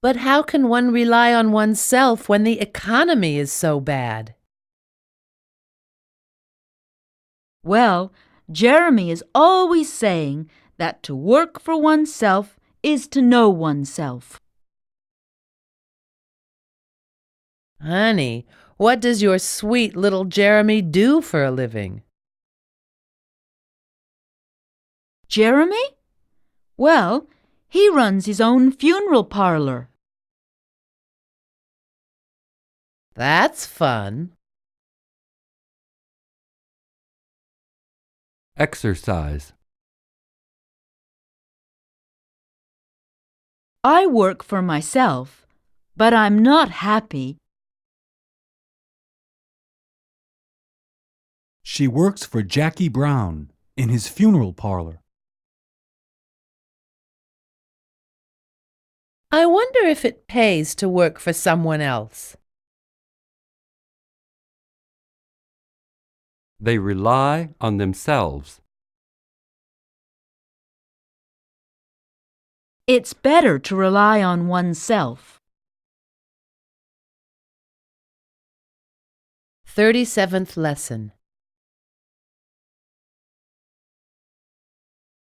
Speaker 1: But how can one rely on oneself when the economy is so bad?
Speaker 4: Well, Jeremy is always saying that to work for oneself is to know oneself.
Speaker 1: Honey, what does your sweet little Jeremy do for a living?
Speaker 4: Jeremy? Well, he runs his own funeral parlor.
Speaker 1: That's fun.
Speaker 3: Exercise.
Speaker 4: I work for myself, but I'm not happy.
Speaker 2: She works for Jackie Brown in his funeral parlor.
Speaker 1: I wonder if it pays to work for someone else.
Speaker 3: They rely on themselves.
Speaker 4: It's better to rely on oneself.
Speaker 1: 37th lesson.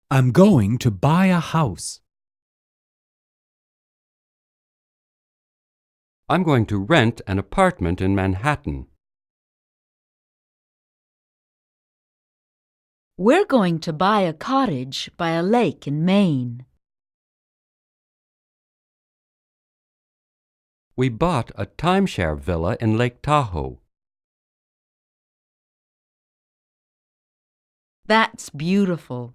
Speaker 2: I'm going to buy a house.
Speaker 3: I'm going to rent an apartment in Manhattan.
Speaker 4: We're going to buy a cottage by a lake in Maine.
Speaker 3: We bought a timeshare villa in Lake Tahoe.
Speaker 4: That's beautiful.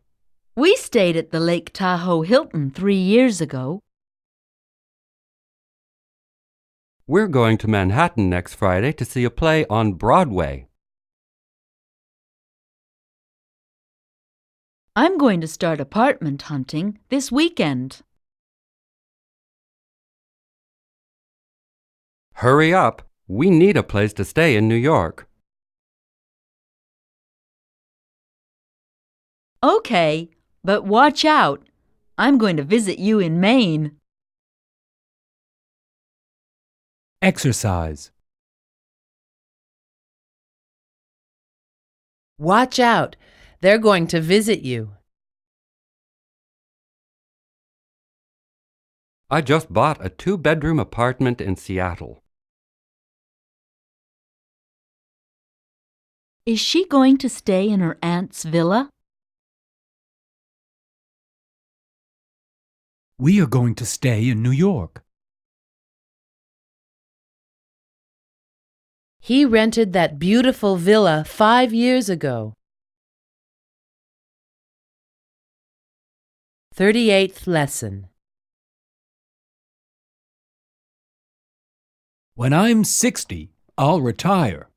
Speaker 4: We stayed at the Lake Tahoe Hilton 3 years ago.
Speaker 3: We're going to Manhattan next Friday to see a play on Broadway.
Speaker 4: I'm going to start apartment hunting this weekend.
Speaker 3: Hurry up! We need a place to stay in New York.
Speaker 4: Okay, But watch out. I'm going to visit you in Maine.
Speaker 2: Exercise.
Speaker 1: Watch out. They're going to visit you.
Speaker 3: I just bought a 2-bedroom apartment in Seattle.
Speaker 4: Is she going to stay in her aunt's villa?
Speaker 2: We are going to stay in New York.
Speaker 1: He rented that beautiful villa 5 years ago. 38th lesson.
Speaker 5: When I'm 60, I'll retire.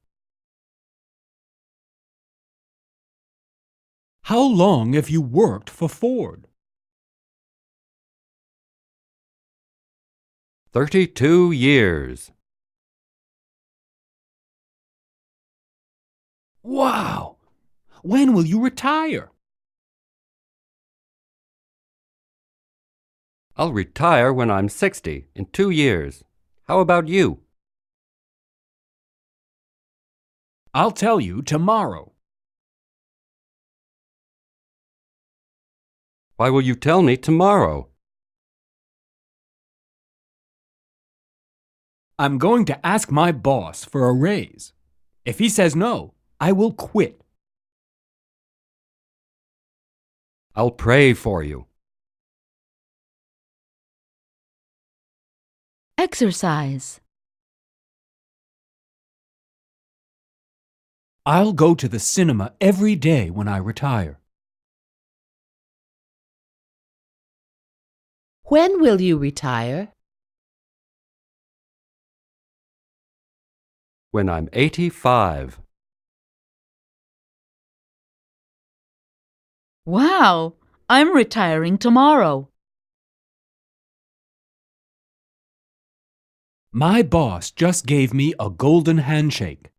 Speaker 5: How long have you worked for Ford?
Speaker 3: 32 years.
Speaker 5: Wow! When will you retire?
Speaker 3: I'll retire when I'm 60 in 2 years. How about you?
Speaker 5: I'll tell you tomorrow.
Speaker 3: Why will you tell me tomorrow?
Speaker 5: I'm going to ask my boss for a raise. If he says no, I will quit.
Speaker 3: I'll pray for you.
Speaker 4: Exercise.
Speaker 5: I'll go to the cinema every day when I retire.
Speaker 1: When will you retire?
Speaker 3: When I'm 85.
Speaker 4: Wow! I'm retiring tomorrow.
Speaker 5: My boss just gave me a golden handshake.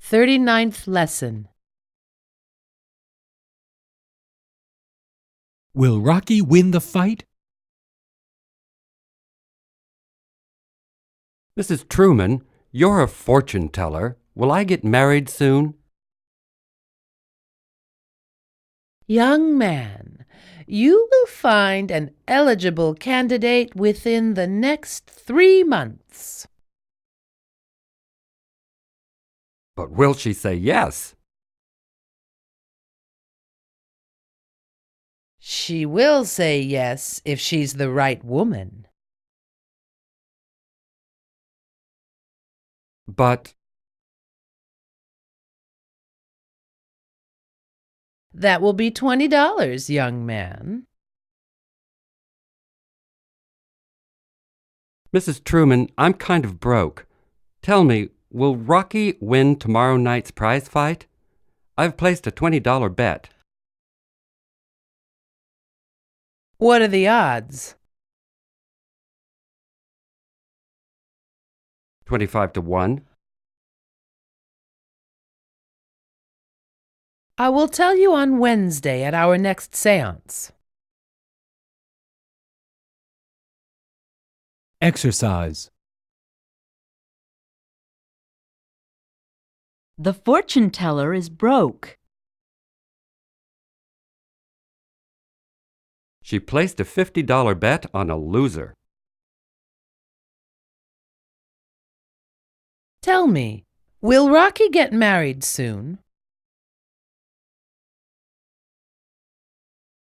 Speaker 1: 39th lesson.
Speaker 5: Will Rocky win the fight?
Speaker 3: Mrs. Truman, you're a fortune teller. Will I get married soon?
Speaker 1: Young man, you will find an eligible candidate within the next 3 months.
Speaker 3: But will she say yes?
Speaker 1: She will say yes if she's the right woman.
Speaker 3: But
Speaker 1: That will be $20, young man.
Speaker 3: Mrs. Truman, I'm kind of broke. Tell me, will Rocky win tomorrow night's prize fight? I've placed a $20 bet.
Speaker 1: What are the odds?
Speaker 3: 25 to 1.
Speaker 1: I will tell you on Wednesday at our next séance.
Speaker 5: Exercise.
Speaker 4: The fortune teller is broke.
Speaker 3: She placed a $50 bet on a loser.
Speaker 1: Tell me, will Rocky get married soon?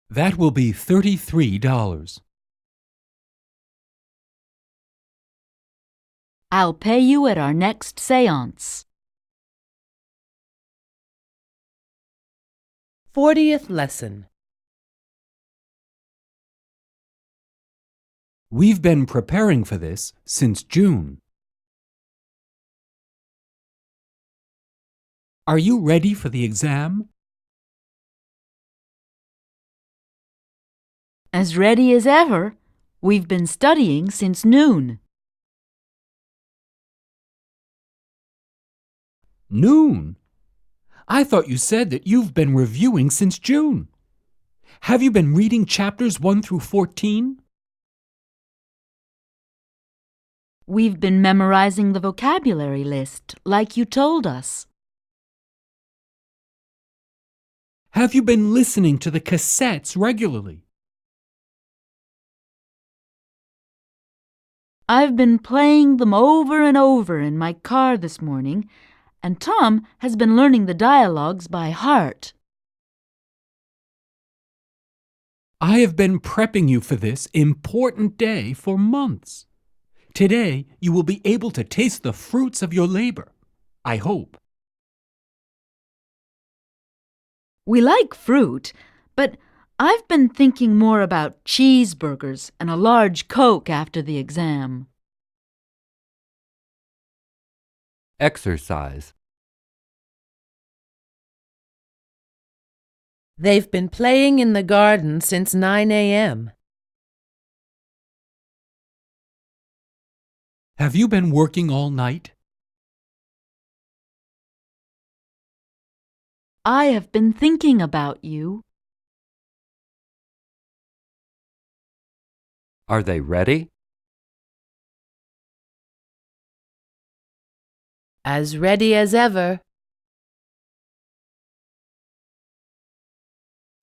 Speaker 5: That will be $33.
Speaker 4: I'll pay you at our next séance.
Speaker 1: 40th lesson.
Speaker 5: We've been preparing for this since June. Are you ready for the exam?
Speaker 4: As ready as ever. We've been studying since noon.
Speaker 5: Noon?
Speaker 2: I thought you said that you've been reviewing since June. Have you been reading chapters 1 through 14?
Speaker 4: We've been memorizing the vocabulary list, like you told us.
Speaker 2: Have you been listening to the cassettes regularly?
Speaker 4: I've been playing them over and over in my car this morning, and Tom has been learning the dialogues by heart.
Speaker 2: I have been prepping you for this important day for months. Today, you will be able to taste the fruits of your labor. I hope.
Speaker 4: We like fruit, but I've been thinking more about cheeseburgers and a large Coke after the exam.
Speaker 3: Exercise.
Speaker 1: They've been playing in the garden since 9 a.m.
Speaker 2: Have you been working all night?
Speaker 4: I have been thinking about you.
Speaker 3: Are they ready?
Speaker 1: As ready as ever.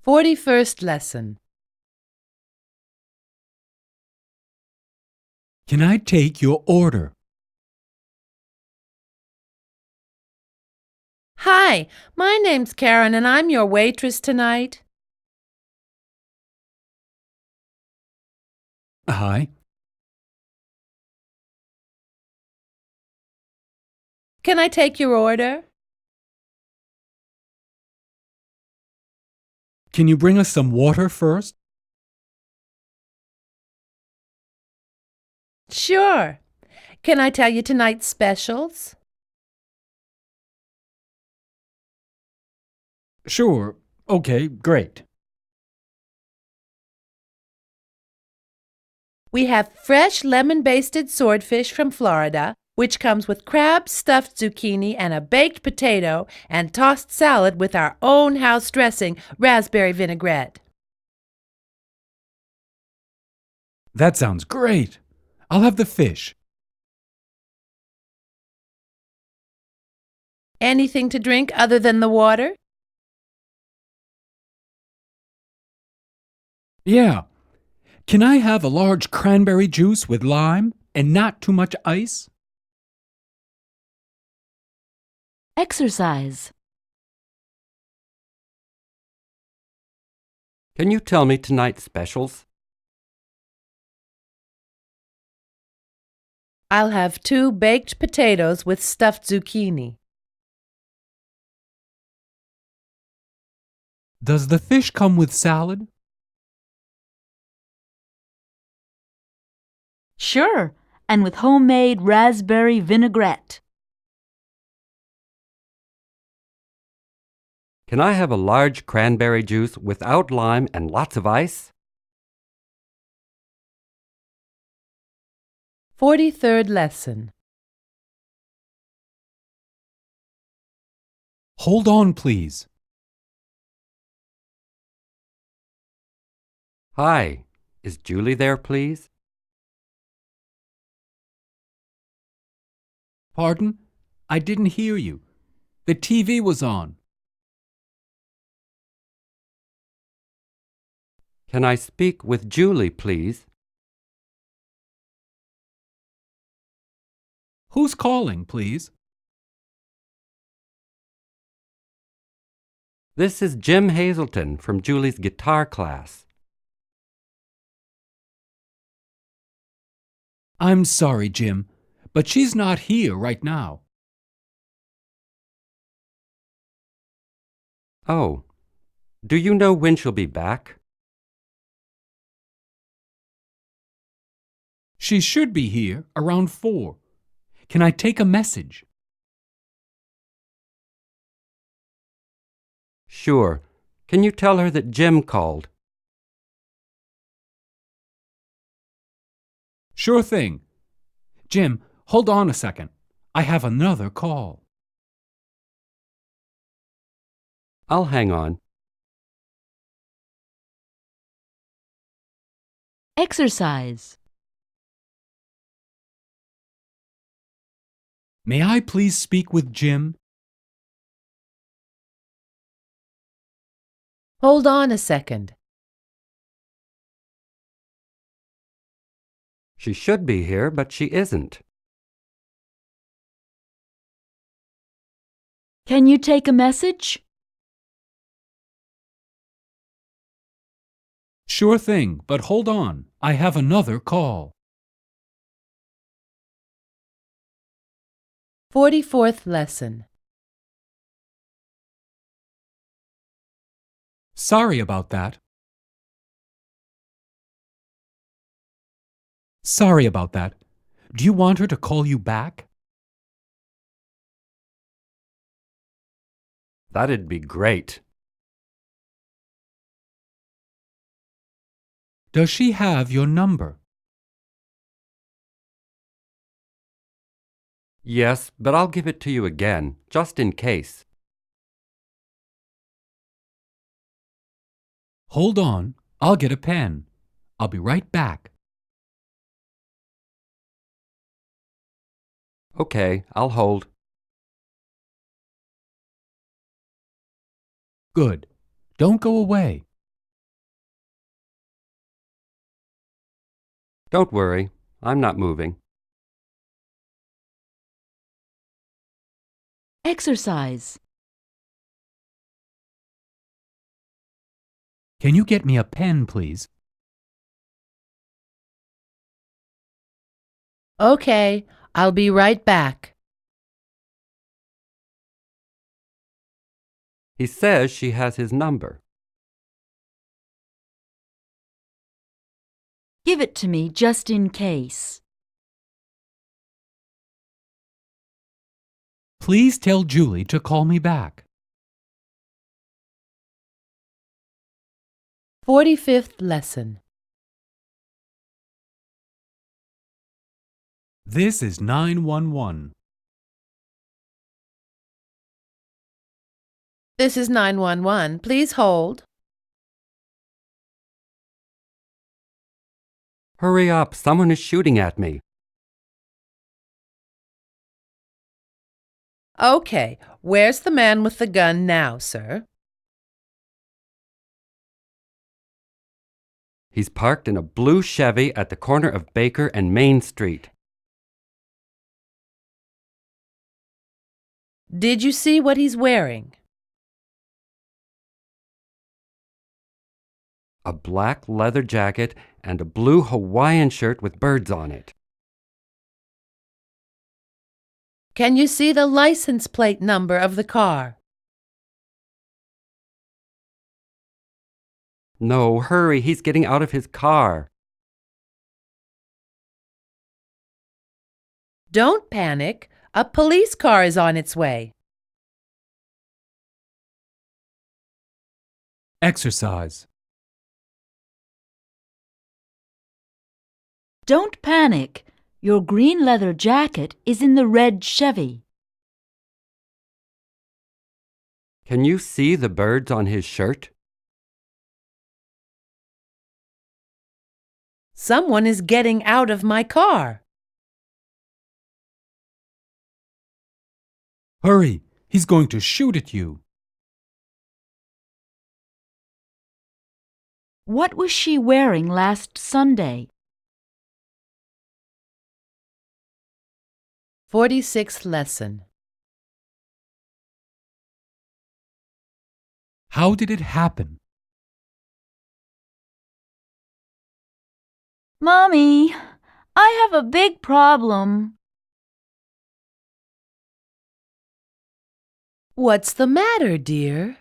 Speaker 1: 41st lesson.
Speaker 2: Can I take your order?
Speaker 1: Hi, my name's Karen and I'm your waitress tonight.
Speaker 2: Hi.
Speaker 1: Can I take your order?
Speaker 2: Can you bring us some water first?
Speaker 1: Sure. Can I tell you tonight's specials?
Speaker 2: Sure. Okay, great.
Speaker 1: We have fresh lemon-basted swordfish from Florida, which comes with crab stuffed zucchini and a baked potato and tossed salad with our own house dressing, raspberry vinaigrette.
Speaker 2: That sounds great. I'll have the fish.
Speaker 1: Anything to drink other than the water?
Speaker 2: Yeah. Can I have a large cranberry juice with lime and not too much ice?
Speaker 4: Exercise.
Speaker 3: Can you tell me tonight's specials?
Speaker 1: I'll have 2 baked potatoes with stuffed zucchini.
Speaker 2: Does the fish come with salad?
Speaker 4: Sure, and with homemade raspberry vinaigrette.
Speaker 3: Can I have a large cranberry juice without lime and lots of ice?
Speaker 1: 43rd lesson.
Speaker 2: Hold on, please.
Speaker 3: Hi, is Julie there, please?
Speaker 2: Pardon? I didn't hear you. The TV was on.
Speaker 3: Can I speak with Julie, please?
Speaker 2: Who's calling, please?
Speaker 3: This is Jim Hazelton from Julie's guitar class.
Speaker 2: I'm sorry, Jim, but she's not here right now.
Speaker 3: Oh, do you know when she'll be back?
Speaker 2: She should be here around 4. Can I take a message?
Speaker 3: Sure. Can you tell her that Jim called?
Speaker 2: Sure thing. Jim, hold on a second. I have another call.
Speaker 3: I'll hang on.
Speaker 4: Exercise.
Speaker 2: May I please speak with Jim?
Speaker 1: Hold on a second.
Speaker 3: She should be here, but she isn't.
Speaker 4: Can you take a message?
Speaker 2: Sure thing, but hold on. I have another call.
Speaker 1: 44th lesson.
Speaker 2: Sorry about that. Sorry about that. Do you want her to call you back?
Speaker 3: That'd be great.
Speaker 2: Does she have your number?
Speaker 3: Yes, but I'll give it to you again, just in case.
Speaker 2: Hold on. I'll get a pen. I'll be right back.
Speaker 3: Okay, I'll hold.
Speaker 2: Good. Don't go away.
Speaker 3: Don't worry, I'm not moving.
Speaker 4: Exercise.
Speaker 2: Can you get me a pen, please?
Speaker 1: Okay, I'll be right back.
Speaker 3: He says she has his number.
Speaker 4: Give it to me just in case.
Speaker 2: Please tell Julie to call me back.
Speaker 1: 45th lesson.
Speaker 2: This is 911.
Speaker 1: This is 911. Please hold.
Speaker 3: Hurry up, someone is shooting at me.
Speaker 1: Okay, where's the man with the gun now, sir?
Speaker 3: He's parked in a blue Chevy at the corner of Baker and Main Street.
Speaker 1: Did you see what he's wearing?
Speaker 3: A black leather jacket and a blue Hawaiian shirt with birds on it.
Speaker 1: Can you see the license plate number of the car?
Speaker 3: No, hurry, he's getting out of his car.
Speaker 1: Don't panic. A police car is on its way.
Speaker 2: Exercise.
Speaker 4: Don't panic. Your green leather jacket is in the red Chevy.
Speaker 3: Can you see the birds on his shirt?
Speaker 1: Someone is getting out of my car.
Speaker 2: Hurry! He's going to shoot at you.
Speaker 4: What was she wearing last Sunday?
Speaker 1: 46th lesson.
Speaker 2: How did it happen?
Speaker 4: Mommy, I have a big problem.
Speaker 1: What's the matter, dear?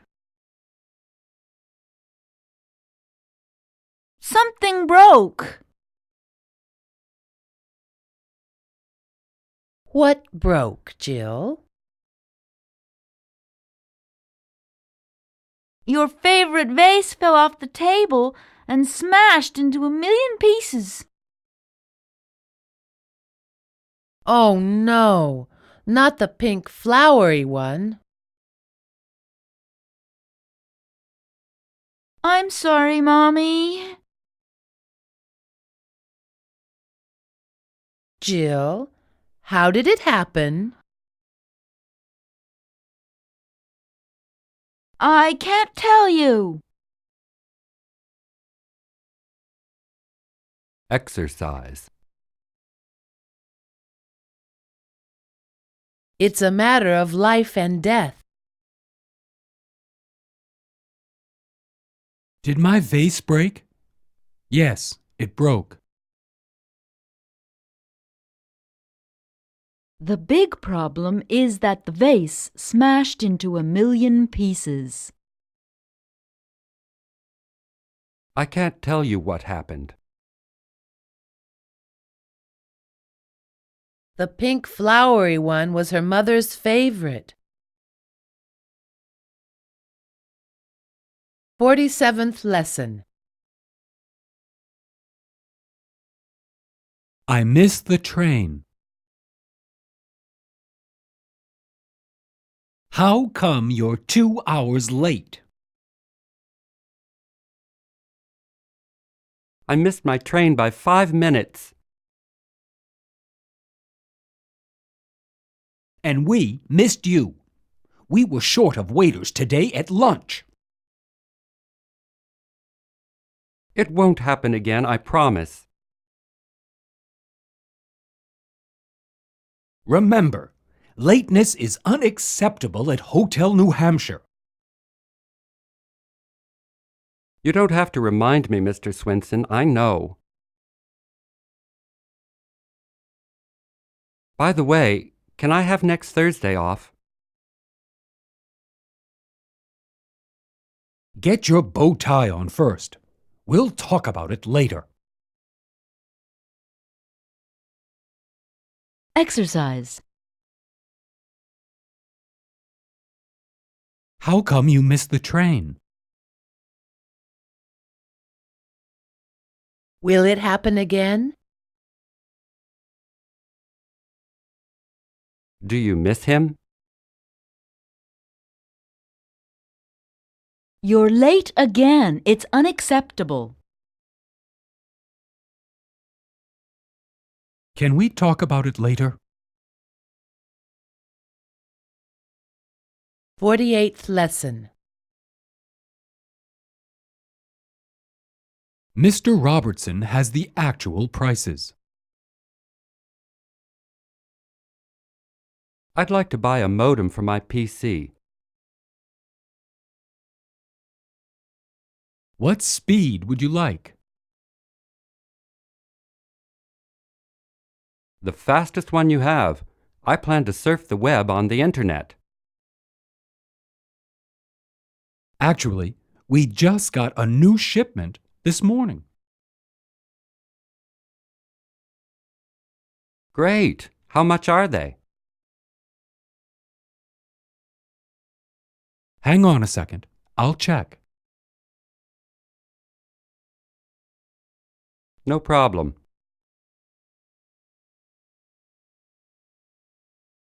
Speaker 4: Something broke.
Speaker 1: What broke, Jill?
Speaker 4: Your favorite vase fell off the table and smashed into a million pieces.
Speaker 1: Oh, no, not the pink flowery one.
Speaker 4: I'm sorry, Mommy.
Speaker 1: Jill, how did it happen?
Speaker 4: I can't tell you.
Speaker 3: Exercise.
Speaker 1: It's a matter of life and death.
Speaker 2: Did my vase break? Yes, it broke.
Speaker 4: The big problem is that the vase smashed into 1,000,000 pieces.
Speaker 3: I can't tell you what happened.
Speaker 1: The pink flowery one was her mother's favorite. 47th lesson.
Speaker 2: I missed the train. How come you're 2 hours late?
Speaker 3: I missed my train by 5 minutes.
Speaker 5: And we missed you. We were short of waiters today at lunch.
Speaker 3: It won't happen again, I promise.
Speaker 5: Remember, lateness is unacceptable at Hotel New Hampshire.
Speaker 3: You don't have to remind me, Mr. Swinson. I know. By the way, can I have next Thursday off?
Speaker 5: Get your bow tie on first. We'll talk about it later.
Speaker 4: Exercise.
Speaker 2: How come you missed the train?
Speaker 1: Will it happen again?
Speaker 3: Do you miss him?
Speaker 4: You're late again. It's unacceptable.
Speaker 2: Can we talk about it later?
Speaker 1: 48th lesson.
Speaker 2: Mr. Robertson has the actual prices.
Speaker 3: I'd like to buy a modem for my PC.
Speaker 2: What speed would you like?
Speaker 3: The fastest one you have. I plan to surf the web on the internet.
Speaker 2: Actually, we just got a new shipment this morning.
Speaker 3: Great! How much are they?
Speaker 2: Hang on a second. I'll check.
Speaker 3: No problem.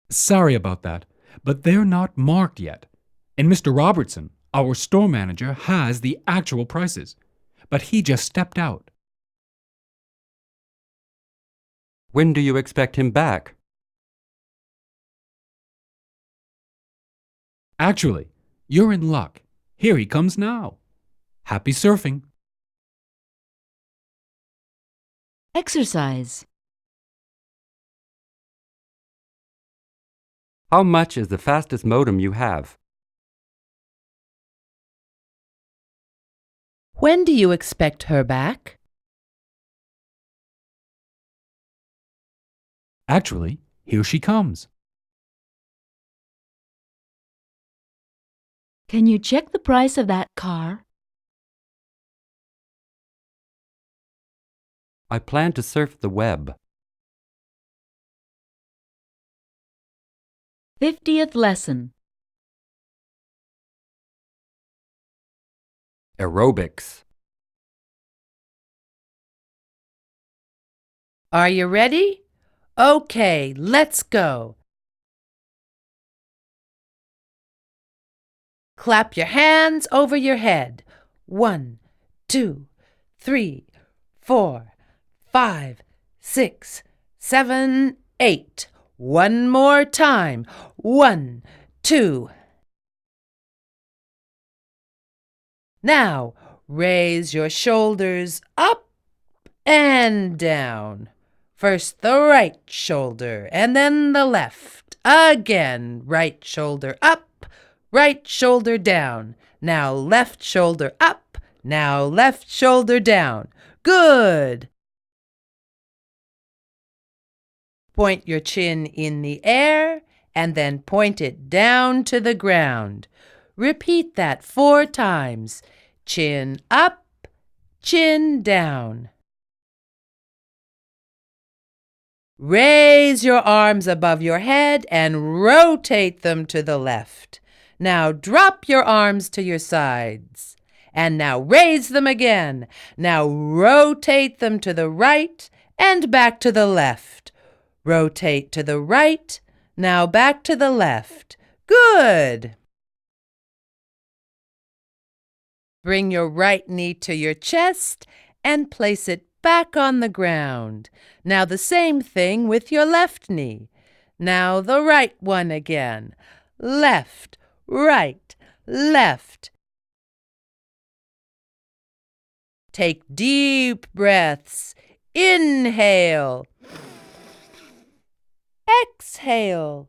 Speaker 2: Sorry about that, but they're not marked yet. And Mr. Robertson, our store manager, has the actual prices, but he just stepped out.
Speaker 3: When do you expect him back?
Speaker 2: Actually, you're in luck. Here he comes now. Happy surfing.
Speaker 4: Exercise.
Speaker 3: How much is the fastest modem you have?
Speaker 1: When do you expect her back?
Speaker 2: Actually, here she comes.
Speaker 4: Can you check the price of that car?
Speaker 3: I plan to surf the web.
Speaker 4: 50th lesson.
Speaker 3: Aerobics.
Speaker 1: Are you ready? Okay, let's go. Clap your hands over your head. 1, 2, 3, 4, 5, 6, 7, 8. One more time. 1, 2. Now, raise your shoulders up and down. First the right shoulder and then the left. Again, right shoulder up, right shoulder down. Now left shoulder up, now left shoulder down. Good. Point your chin in the air and then point it down to the ground. Repeat that 4 times. Chin up, chin down. Raise your arms above your head and rotate them to the left. Now drop your arms to your sides. And now raise them again. Now rotate them to the right and back to the left. Rotate to the right, now back to the left. Good! Bring your right knee to your chest and place it back on the ground. Now the same thing with your left knee. Now the right one again. Left, right, left. Take deep breaths. Inhale. Exhale.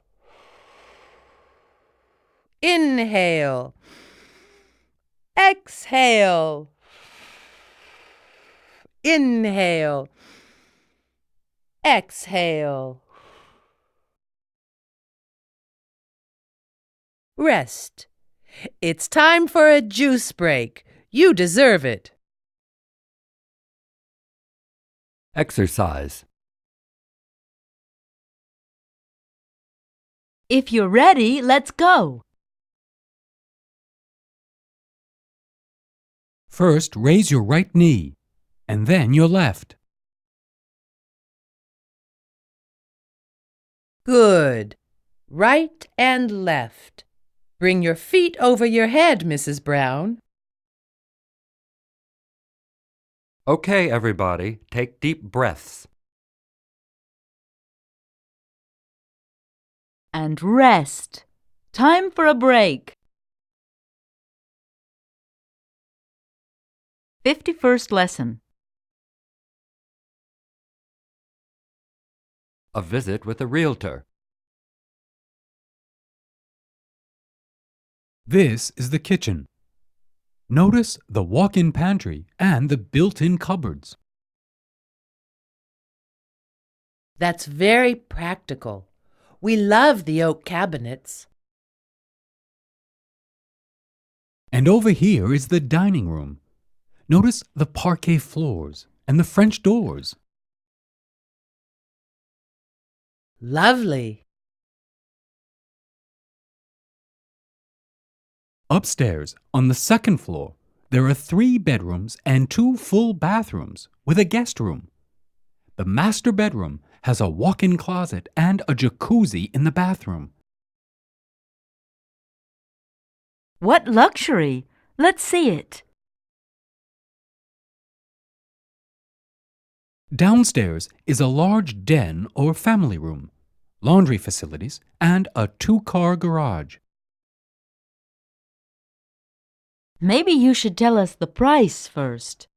Speaker 1: Inhale. Exhale. Inhale. Exhale. Rest. It's time for a juice break. You deserve it.
Speaker 3: Exercise.
Speaker 4: If you're ready, let's go.
Speaker 2: First, raise your right knee, and then your left.
Speaker 1: Good. Right and left. Bring your feet over your head, Mrs. Brown.
Speaker 3: Okay, everybody, take deep breaths.
Speaker 4: And rest. Time for a break. 51st lesson.
Speaker 3: A visit with a realtor.
Speaker 2: This is the kitchen. Notice the walk-in pantry and the built-in cupboards.
Speaker 1: That's very practical. We love the oak cabinets.
Speaker 2: And over here is the dining room. Notice the parquet floors and the French doors.
Speaker 1: Lovely.
Speaker 2: Upstairs, on the second floor, there are 3 bedrooms and 2 full bathrooms with a guest room. The master bedroom has a walk-in closet and a jacuzzi in the bathroom.
Speaker 4: What luxury! Let's see it.
Speaker 2: Downstairs is a large den or family room, laundry facilities, and a 2-car garage.
Speaker 4: Maybe you should tell us the price first.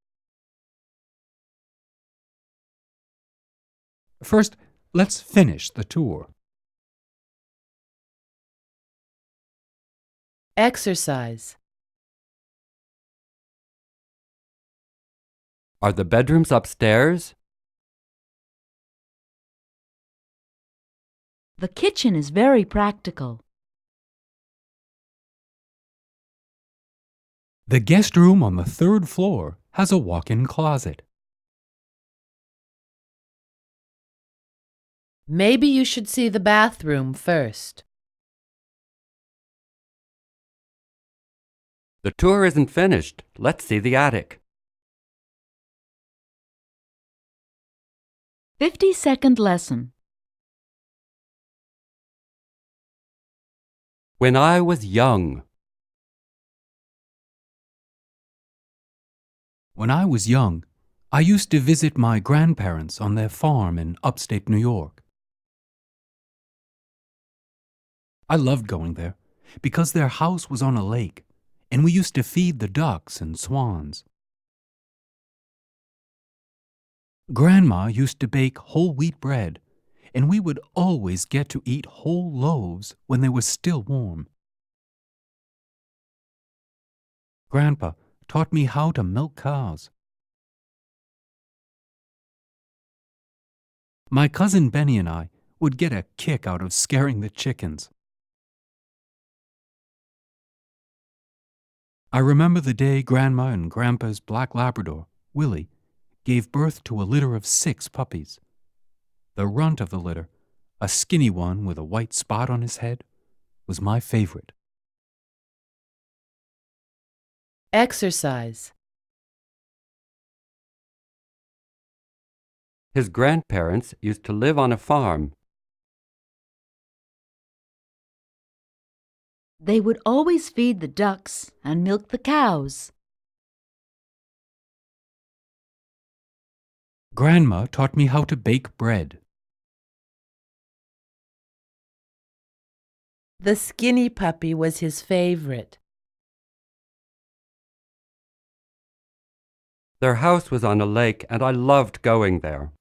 Speaker 2: First, let's finish the tour.
Speaker 1: Exercise.
Speaker 3: Are the bedrooms upstairs?
Speaker 4: The kitchen is very practical.
Speaker 2: The guest room on the 3rd floor has a walk-in closet.
Speaker 1: Maybe you should see the bathroom first.
Speaker 3: The tour isn't finished. Let's see the attic.
Speaker 4: 52nd lesson.
Speaker 3: When I was young.
Speaker 2: When I was young, I used to visit my grandparents on their farm in upstate New York. I loved going there because their house was on a lake, and we used to feed the ducks and swans. Grandma used to bake whole wheat bread, and we would always get to eat whole loaves when they were still warm. Grandpa taught me how to milk cows. My cousin Benny and I would get a kick out of scaring the chickens. I remember the day Grandma and Grandpa's black Labrador, Willie, gave birth to a litter of 6 puppies. The runt of the litter, a skinny one with a white spot on his head, was my favorite.
Speaker 1: Exercise.
Speaker 3: His grandparents used to live on a farm.
Speaker 4: They would always feed the ducks and milk the cows.
Speaker 2: Grandma taught me how to bake bread.
Speaker 1: The skinny puppy was his favorite.
Speaker 3: Their house was on a lake, and I loved going there.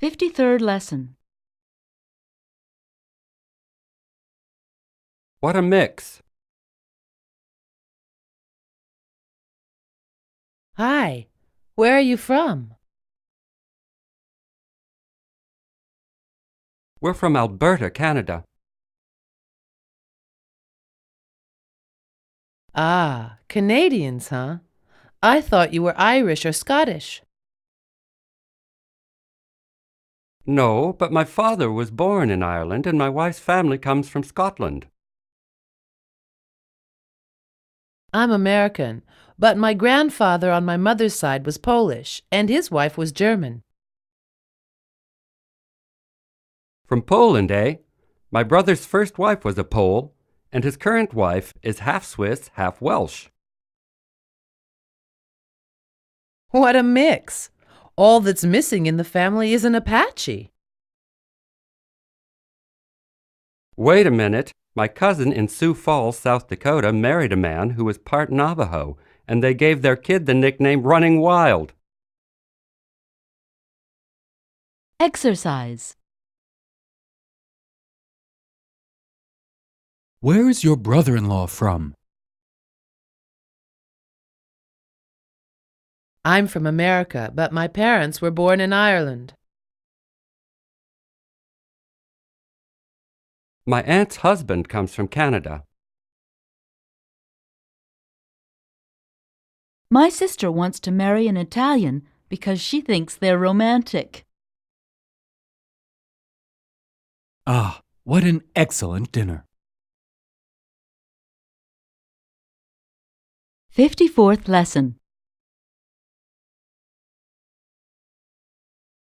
Speaker 4: 53rd lesson.
Speaker 3: What a mix!
Speaker 1: Hi, where are you from?
Speaker 3: We're from Alberta, Canada.
Speaker 1: Ah, Canadians, huh? I thought you were Irish or Scottish.
Speaker 3: No, but my father was born in Ireland, and my wife's family comes from Scotland.
Speaker 1: I'm American, but my grandfather on my mother's side was Polish, and his wife was German.
Speaker 3: From Poland, eh? My brother's first wife was a Pole, and his current wife is half Swiss, half Welsh.
Speaker 1: What a mix! All that's missing in the family is an Apache.
Speaker 3: Wait a minute. My cousin in Sioux Falls, South Dakota, married a man who was part Navajo, and they gave their kid the nickname Running Wild.
Speaker 4: Exercise.
Speaker 2: Where is your brother-in-law from?
Speaker 1: I'm from America, but my parents were born in Ireland.
Speaker 3: My aunt's husband comes from Canada.
Speaker 4: My sister wants to marry an Italian because she thinks they're romantic.
Speaker 2: Ah, what an excellent dinner.
Speaker 4: 54th lesson.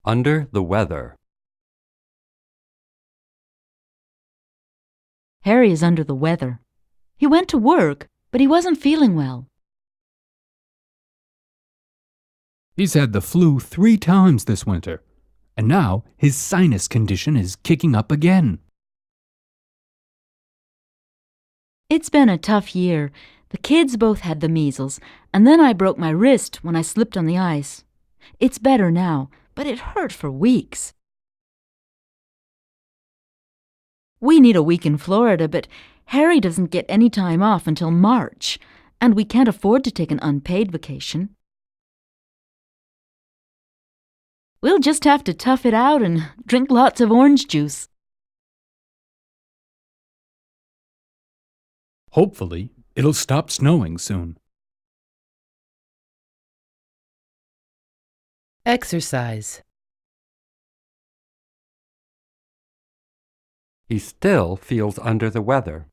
Speaker 3: Under the weather.
Speaker 4: Harry is under the weather. He went to work, but he wasn't feeling well.
Speaker 2: He's had the flu 3 times this winter, and now his sinus condition is kicking up again.
Speaker 4: It's been a tough year. The kids both had the measles, and then I broke my wrist when I slipped on the ice. It's better now, but it hurt for weeks. We need a week in Florida, but Harry doesn't get any time off until March, and we can't afford to take an unpaid vacation. We'll just have to tough it out and drink lots of orange juice.
Speaker 2: Hopefully, it'll stop snowing soon.
Speaker 1: Exercise.
Speaker 3: He still feels under the weather.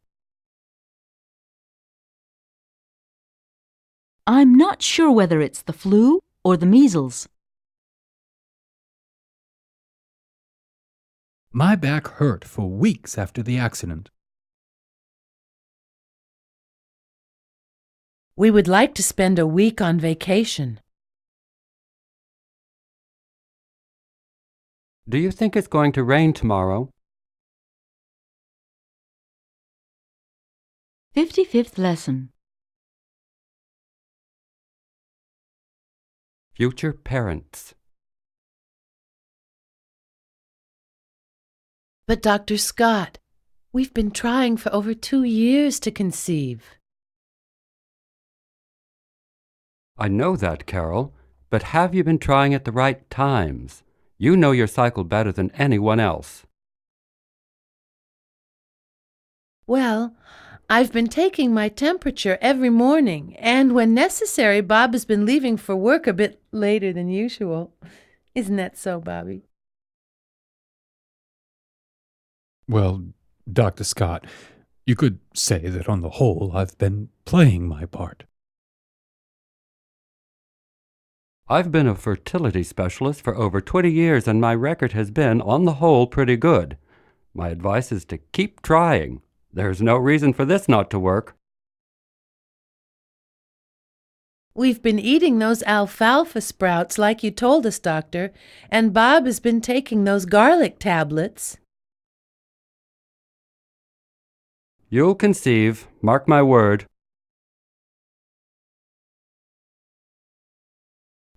Speaker 4: I'm not sure whether it's the flu or the measles.
Speaker 2: My back hurt for weeks after the accident.
Speaker 1: We would like to spend a week on vacation.
Speaker 3: Do you think it's going to rain tomorrow?
Speaker 4: 55th lesson.
Speaker 3: Future parents.
Speaker 1: But Dr. Scott, we've been trying for over 2 years to conceive.
Speaker 3: I know that, Carol, but have you been trying at the right times? You know your cycle better than anyone else.
Speaker 1: Well, I've been taking my temperature every morning, and when necessary, Bob has been leaving for work a bit later than usual. Isn't that so, Bobby?
Speaker 2: Well, Dr. Scott, you could say that on the whole I've been playing my part.
Speaker 3: I've been a fertility specialist for over 20 years, and my record has been, on the whole, pretty good. My advice is to keep trying. There's no reason for this not to work.
Speaker 1: We've been eating those alfalfa sprouts like you told us, Doctor, and Bob has been taking those garlic tablets.
Speaker 3: You'll conceive, mark my word.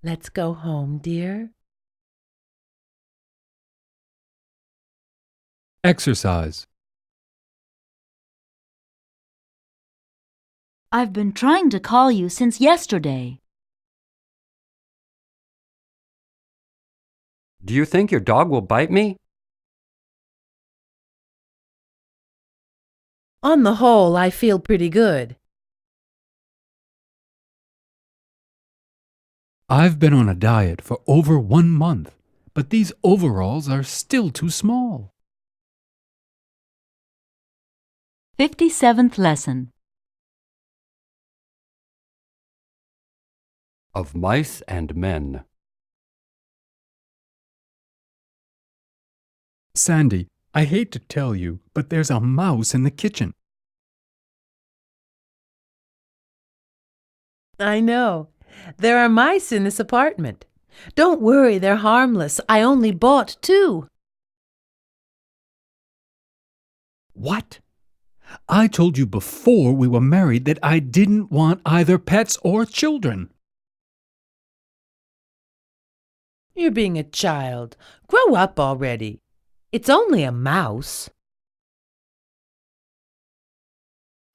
Speaker 1: Let's go home, dear.
Speaker 2: Exercise.
Speaker 4: I've been trying to call you since yesterday.
Speaker 3: Do you think your dog will bite me?
Speaker 1: On the whole, I feel pretty good.
Speaker 2: I've been on a diet for over 1 month, but these overalls are still too small.
Speaker 4: 57th lesson.
Speaker 3: Of mice and men.
Speaker 2: Sandy, I hate to tell you, but there's a mouse in the kitchen.
Speaker 1: I know. There are mice in this apartment. Don't worry, they're harmless. I only bought 2.
Speaker 2: What? I told you before we were married that I didn't want either pets or children.
Speaker 1: You're being a child. Grow up already. It's only a mouse.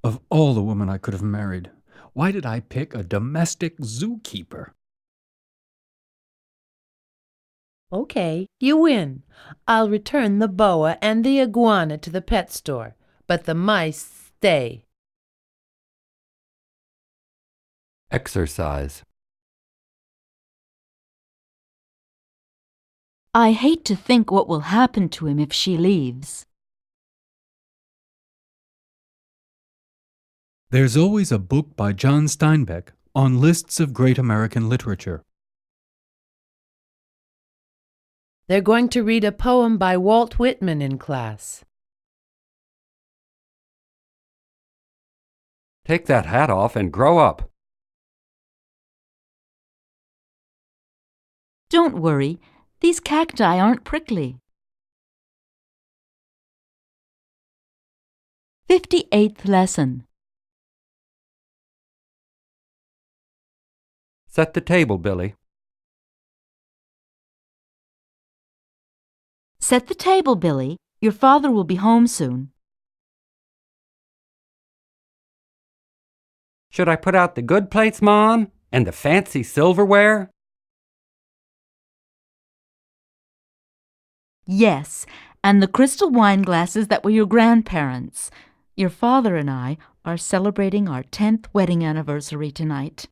Speaker 2: Of all the women I could have married, why did I pick a domestic zookeeper?
Speaker 1: Okay, you win. I'll return the boa and the iguana to the pet store, but the mice stay.
Speaker 3: Exercise.
Speaker 4: I hate to think what will happen to him if she leaves.
Speaker 2: There's always a book by John Steinbeck on lists of great American literature.
Speaker 1: They're going to read a poem by Walt Whitman in class.
Speaker 3: Take that hat off and grow up.
Speaker 4: Don't worry, these cacti aren't prickly. 58th lesson.
Speaker 3: Set the table, Billy.
Speaker 4: Set the table, Billy. Your father will be home soon.
Speaker 3: Should I put out the good plates, Mom? And the fancy silverware?
Speaker 4: Yes, and the crystal wine glasses that were your grandparents'. Your father and I are celebrating our 10th wedding anniversary tonight.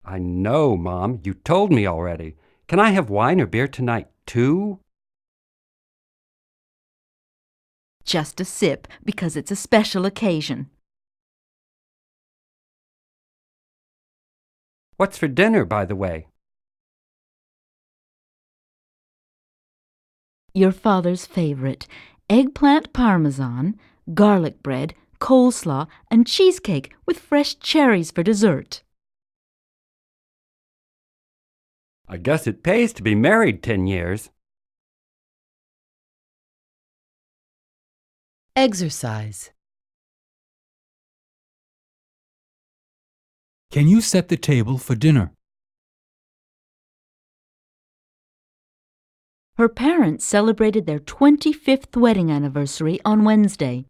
Speaker 3: I know, Mom. You told me already. Can I have wine or beer tonight, too?
Speaker 4: Just a sip, because it's a special occasion.
Speaker 3: What's for dinner, by the way?
Speaker 4: Your father's favorite: eggplant parmesan, garlic bread, coleslaw, and cheesecake with fresh cherries for dessert.
Speaker 3: I guess it pays to be married 10 years.
Speaker 1: Exercise.
Speaker 2: Can you set the table for dinner?
Speaker 4: Her parents celebrated their 25th wedding anniversary on Wednesday.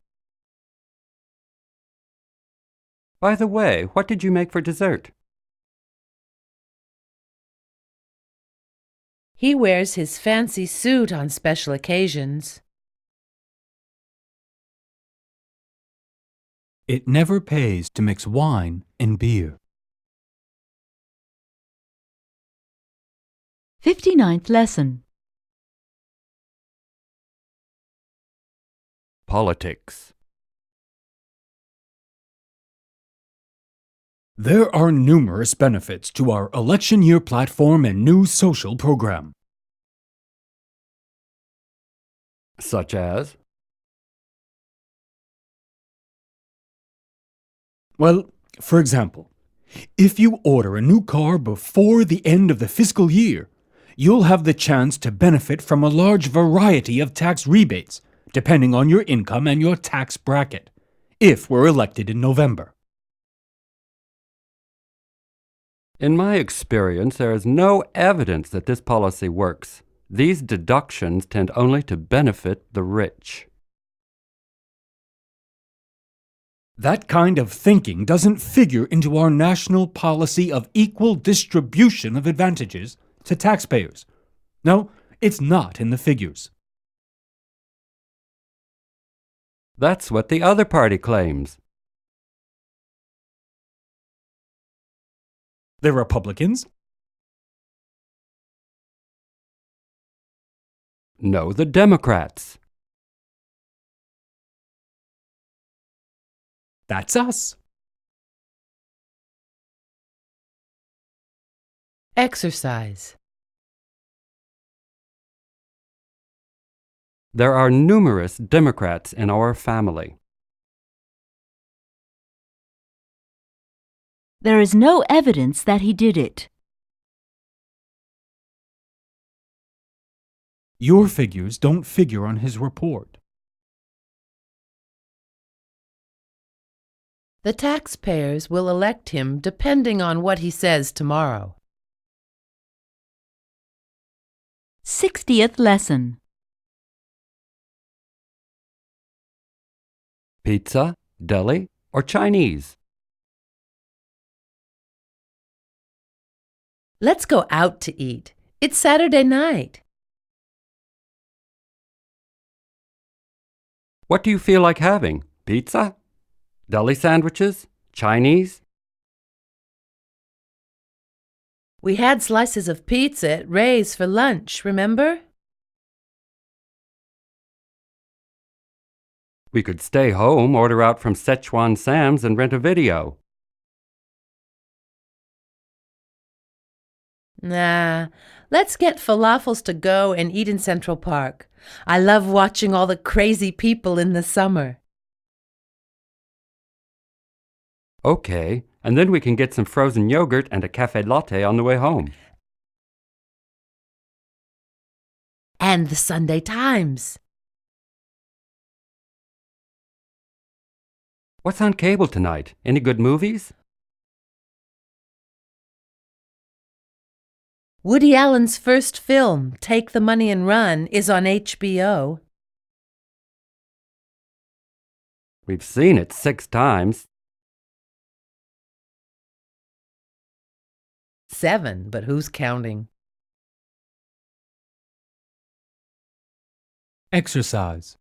Speaker 3: By the way, what did you make for dessert?
Speaker 1: He wears his fancy suit on special occasions.
Speaker 2: It never pays to mix wine and beer.
Speaker 4: 59th lesson.
Speaker 3: Politics.
Speaker 2: There are numerous benefits to our election year platform and new social program.
Speaker 3: Such as?
Speaker 2: Well, for example, if you order a new car before the end of the fiscal year, you'll have the chance to benefit from a large variety of tax rebates, depending on your income and your tax bracket, if we're elected in November.
Speaker 3: In my experience, there is no evidence that this policy works. These deductions tend only to benefit the rich.
Speaker 2: That kind of thinking doesn't figure into our national policy of equal distribution of advantages to taxpayers. No, it's not in the figures.
Speaker 3: That's what the other party claims.
Speaker 2: The Republicans?
Speaker 3: No, the Democrats.
Speaker 2: That's us.
Speaker 1: Exercise.
Speaker 3: There are numerous Democrats in our family.
Speaker 4: There is no evidence that he did it.
Speaker 2: Your figures don't figure on his report.
Speaker 1: The taxpayers will elect him depending on what he says tomorrow.
Speaker 4: 60th lesson.
Speaker 3: Pizza, deli, or Chinese?
Speaker 1: Let's go out to eat. It's Saturday night.
Speaker 3: What do you feel like having? Pizza? Deli sandwiches? Chinese?
Speaker 1: We had slices of pizza at Ray's for lunch, remember?
Speaker 3: We could stay home, order out from Szechuan Sam's, and rent a video.
Speaker 1: Nah, let's get falafels to go and eat in Central Park. I love watching all the crazy people in the summer.
Speaker 3: Okay, and then we can get some frozen yogurt and a cafe latte on the way home.
Speaker 1: And the Sunday Times.
Speaker 3: What's on cable tonight? Any good movies?
Speaker 1: Woody Allen's first film, Take the Money and Run, is on HBO.
Speaker 3: We've seen it 6 times.
Speaker 1: 7, but who's counting?
Speaker 2: Exercise.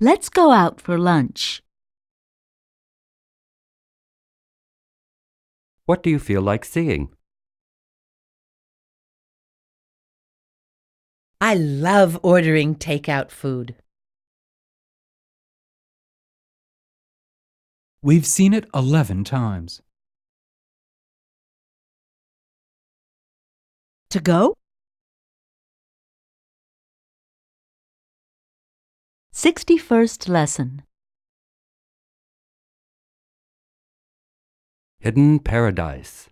Speaker 4: Let's go out for lunch.
Speaker 3: What do you feel like seeing?
Speaker 1: I love ordering takeout food.
Speaker 2: We've seen it 11 times.
Speaker 4: To go? 61st lesson.
Speaker 3: Hidden Paradise.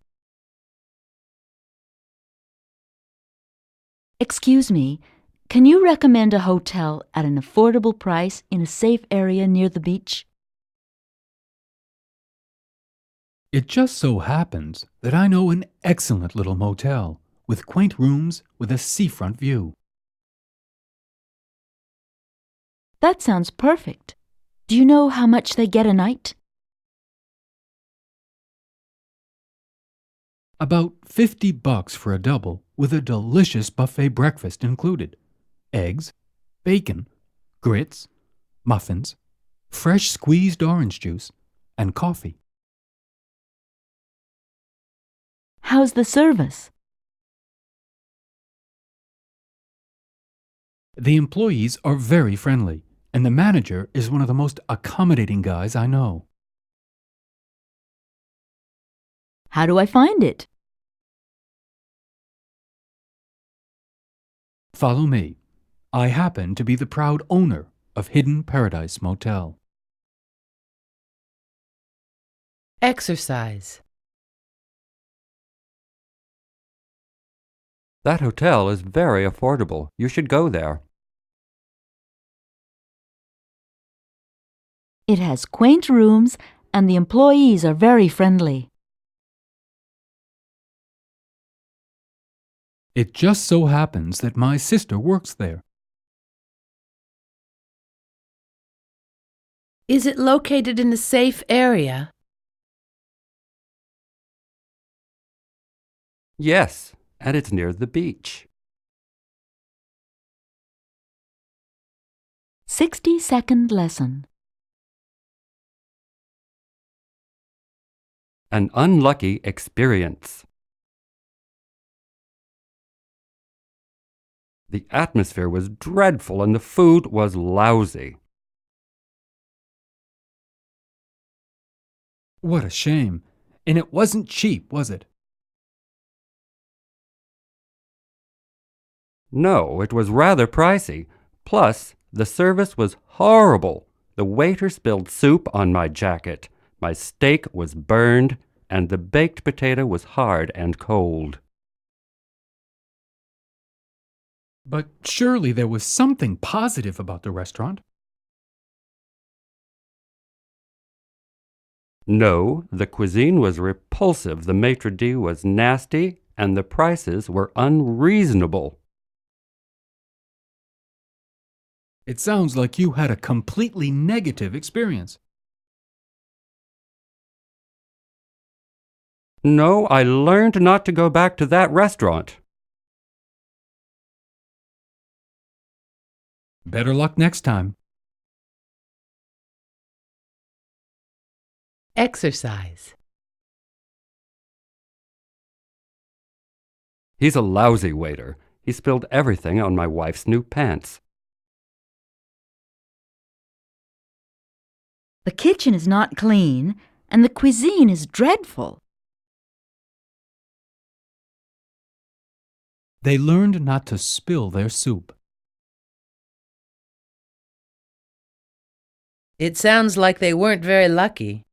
Speaker 4: Excuse me, can you recommend a hotel at an affordable price in a safe area near the beach?
Speaker 2: It just so happens that I know an excellent little motel with quaint rooms with a seafront view.
Speaker 4: That sounds perfect. Do you know how much they get a night?
Speaker 2: About $50 for a double with a delicious buffet breakfast included. Eggs, bacon, grits, muffins, fresh squeezed orange juice, and coffee.
Speaker 4: How's the service?
Speaker 2: The employees are very friendly, and the manager is one of the most accommodating guys I know.
Speaker 4: How do I find it?
Speaker 2: Follow me. I happen to be the proud owner of Hidden Paradise Motel.
Speaker 1: Exercise.
Speaker 3: That hotel is very affordable. You should go there.
Speaker 4: It has quaint rooms and the employees are very friendly.
Speaker 2: It just so happens that my sister works there.
Speaker 1: Is it located in a safe area?
Speaker 3: Yes, and it's near the beach.
Speaker 4: 62nd lesson.
Speaker 3: An unlucky experience. The atmosphere was dreadful and the food was lousy.
Speaker 2: What a shame. And it wasn't cheap, was it?
Speaker 3: No, it was rather pricey. Plus, the service was horrible. The waiter spilled soup on my jacket. My steak was burned, and the baked potato was hard and cold.
Speaker 2: But surely there was something positive about the restaurant.
Speaker 3: No, the cuisine was repulsive, the maitre d' was nasty, and the prices were unreasonable.
Speaker 2: It sounds like you had a completely negative experience.
Speaker 3: No, I learned not to go back to that restaurant.
Speaker 2: Better luck next time.
Speaker 1: Exercise.
Speaker 3: He's a lousy waiter. He spilled everything on my wife's new pants.
Speaker 4: The kitchen is not clean and the cuisine is dreadful.
Speaker 2: They learned not to spill their soup.
Speaker 1: It sounds like they weren't very lucky.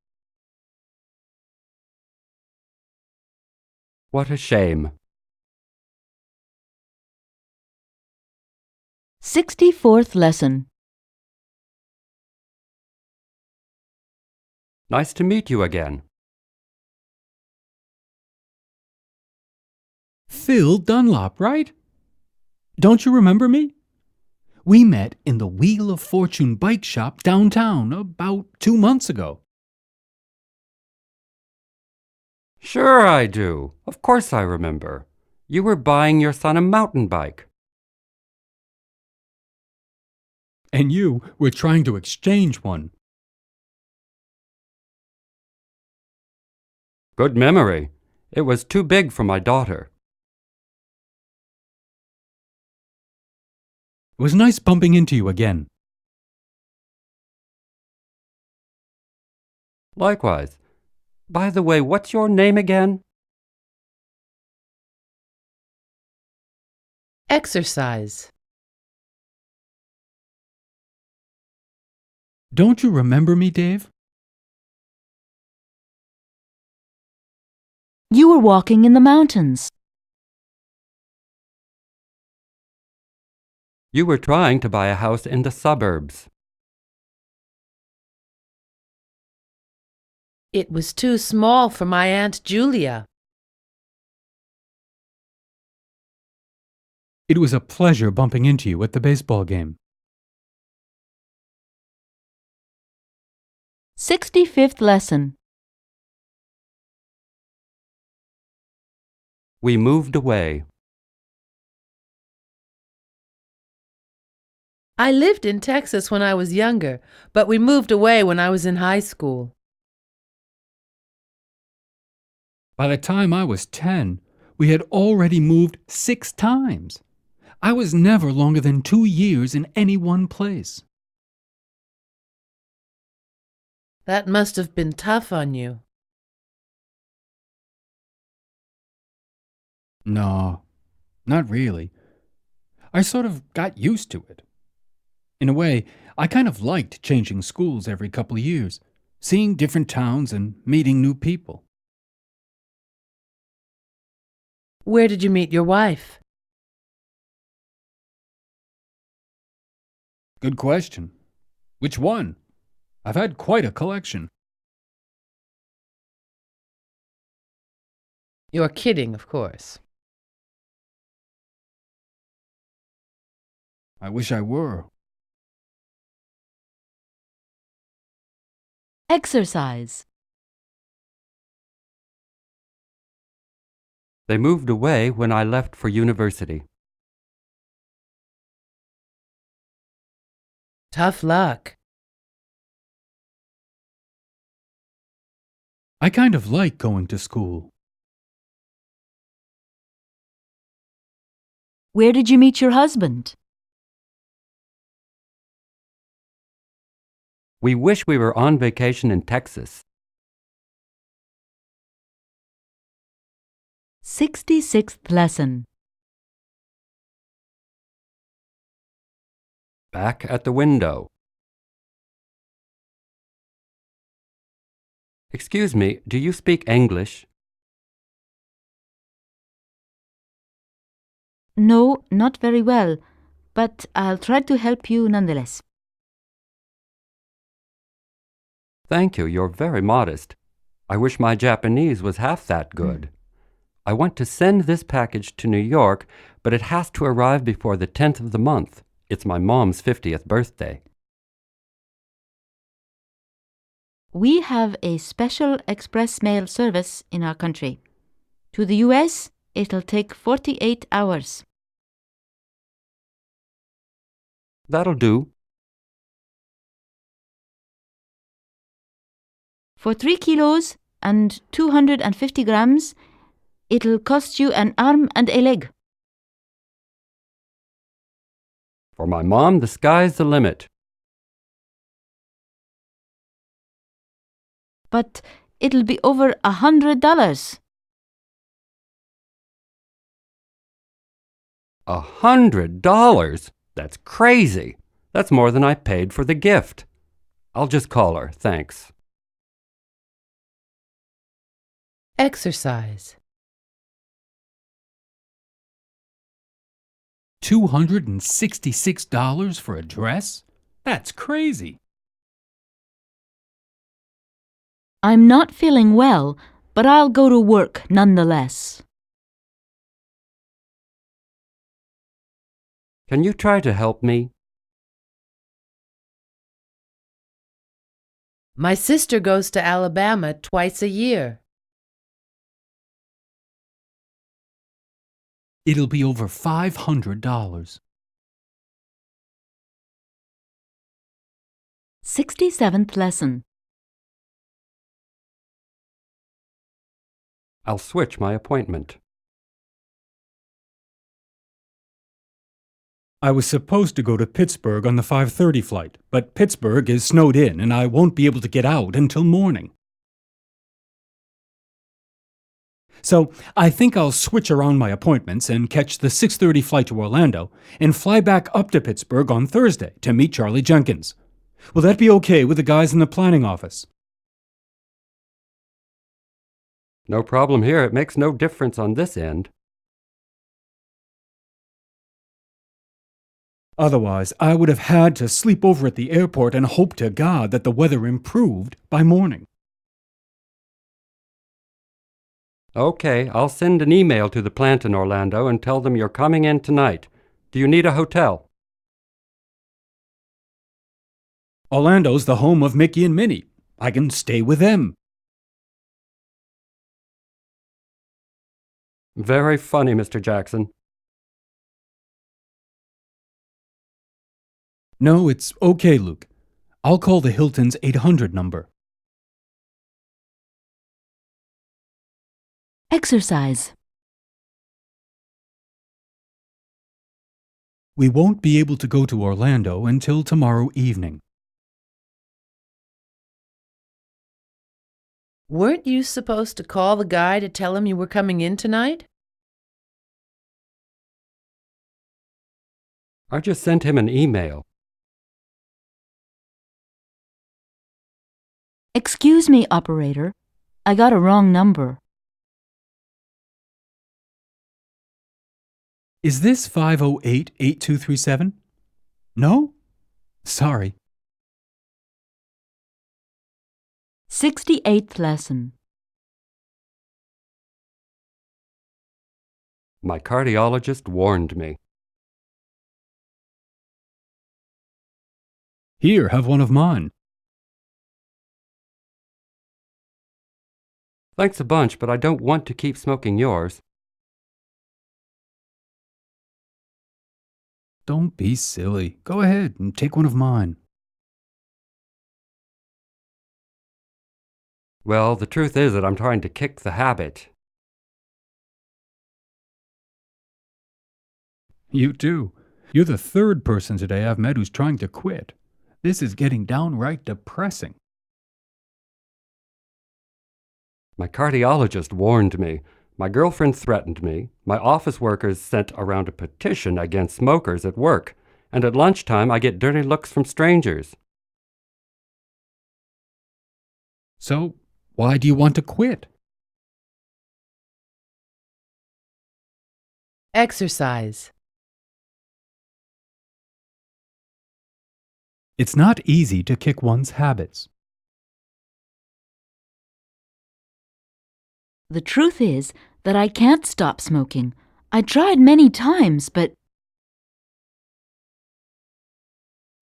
Speaker 3: What a shame.
Speaker 4: 64th lesson.
Speaker 3: Nice to meet you again.
Speaker 2: Phil Dunlop, right? Don't you remember me? We met in the Wheel of Fortune bike shop downtown about 2 months ago.
Speaker 3: Sure I do. Of course I remember. You were buying your son a mountain bike.
Speaker 2: And you were trying to exchange one.
Speaker 3: Good memory. It was too big for my daughter.
Speaker 2: It was nice bumping into you again.
Speaker 3: Likewise. By the way, what's your name again?
Speaker 1: Exercise.
Speaker 2: Don't you remember me, Dave?
Speaker 4: You were walking in the mountains.
Speaker 3: You were trying to buy a house in the suburbs.
Speaker 1: It was too small for my Aunt Julia.
Speaker 2: It was a pleasure bumping into you at the baseball game.
Speaker 4: 65th lesson.
Speaker 3: We moved away.
Speaker 1: I lived in Texas when I was younger, but we moved away when I was in high school.
Speaker 2: By the time I was 10, we had already moved 6 times. I was never longer than 2 years in any one place.
Speaker 1: That must have been tough on you.
Speaker 2: No, not really. I sort of got used to it. In a way, I kind of liked changing schools every couple of years, seeing different towns and meeting new people.
Speaker 1: Where did you meet your wife?
Speaker 2: Good question. Which one? I've had quite a collection.
Speaker 1: You're kidding, of course.
Speaker 2: I wish I were.
Speaker 4: Exercise.
Speaker 3: They moved away when I left for university.
Speaker 1: Tough luck.
Speaker 2: I kind of like going to school.
Speaker 4: Where did you meet your husband?
Speaker 3: We wish we were on vacation in Texas.
Speaker 4: 66th lesson.
Speaker 3: Back at the window. Excuse me, do you speak English?
Speaker 4: No, not very well, but I'll try to help you nonetheless.
Speaker 3: Thank you, you're very modest. I wish my Japanese was half that good. I want to send this package to New York, but it has to arrive before the 10th of the month. It's my mom's 50th birthday.
Speaker 4: We have a special express mail service in our country. To the US, it'll take 48 hours.
Speaker 3: That'll do.
Speaker 4: For 3 kilos and 250 grams, it'll cost you an arm and a leg.
Speaker 3: For my mom, the sky's the limit.
Speaker 4: But it'll be over $100.
Speaker 3: $100? That's crazy. That's more than I paid for the gift. I'll just call her, thanks.
Speaker 1: Exercise.
Speaker 2: $266 for a dress? That's crazy.
Speaker 4: I'm not feeling well, but I'll go to work nonetheless.
Speaker 3: Can you try to help me?
Speaker 1: My sister goes to Alabama twice a year.
Speaker 2: It'll be over $500.
Speaker 4: 67th lesson.
Speaker 3: I'll switch my appointment.
Speaker 2: I was supposed to go to Pittsburgh on the 5:30 flight, but Pittsburgh is snowed in and I won't be able to get out until morning. So I think I'll switch around my appointments and catch the 6:30 flight to Orlando and fly back up to Pittsburgh on Thursday to meet Charlie Jenkins. Will that be okay with the guys in the planning office?
Speaker 3: No problem here. It makes no difference on this end.
Speaker 2: Otherwise, I would have had to sleep over at the airport and hope to God that the weather improved by morning.
Speaker 3: Okay, I'll send an email to the plant in Orlando and tell them you're coming in tonight. Do you need a hotel?
Speaker 2: Orlando's the home of Mickey and Minnie. I can stay with them.
Speaker 3: Very funny, Mr. Jackson.
Speaker 2: No, it's okay, Luke. I'll call the Hilton's 800 number.
Speaker 4: Exercise.
Speaker 2: We won't be able to go to Orlando until tomorrow evening.
Speaker 1: Weren't you supposed to call the guy to tell him you were coming in tonight?
Speaker 3: I just sent him an email.
Speaker 4: Excuse me, operator. I got a wrong number.
Speaker 2: Is this 508-8237? No? Sorry.
Speaker 4: 68th lesson.
Speaker 3: My cardiologist warned me.
Speaker 2: Here, have one of mine.
Speaker 3: Thanks a bunch, but I don't want to keep smoking yours.
Speaker 2: Don't be silly. Go ahead and take one of mine.
Speaker 3: Well, the truth is that I'm trying to kick the habit.
Speaker 2: You too. You're the third person today I've met who's trying to quit. This is getting downright depressing.
Speaker 3: My cardiologist warned me. My girlfriend threatened me. My office workers sent around a petition against smokers at work. And at lunchtime, I get dirty looks from strangers.
Speaker 2: So, why do you want to quit?
Speaker 1: Exercise.
Speaker 2: It's not easy to kick one's habits.
Speaker 4: The truth is that I can't stop smoking. I tried many times, but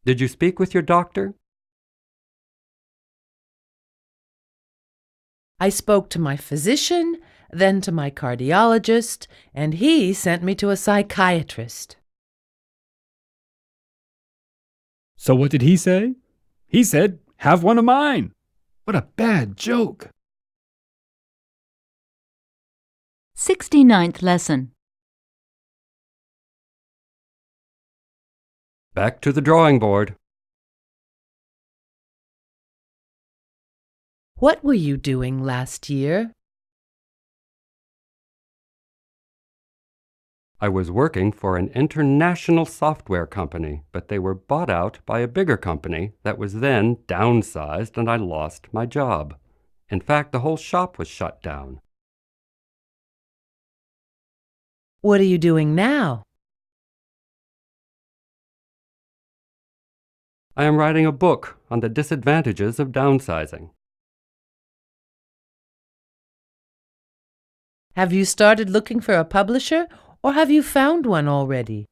Speaker 3: Did you speak with your doctor?
Speaker 1: I spoke to my physician, then to my cardiologist, and he sent me to a psychiatrist.
Speaker 2: So what did he say? He said, have one of mine. What a bad joke.
Speaker 4: 69th lesson.
Speaker 3: Back to the drawing board.
Speaker 1: What were you doing last year?
Speaker 3: I was working for an international software company, but they were bought out by a bigger company that was then downsized, and I lost my job. In fact, the whole shop was shut down.
Speaker 1: What are you doing now?
Speaker 3: I am writing a book on the disadvantages of downsizing.
Speaker 1: Have you started looking for a publisher, or have you found one already?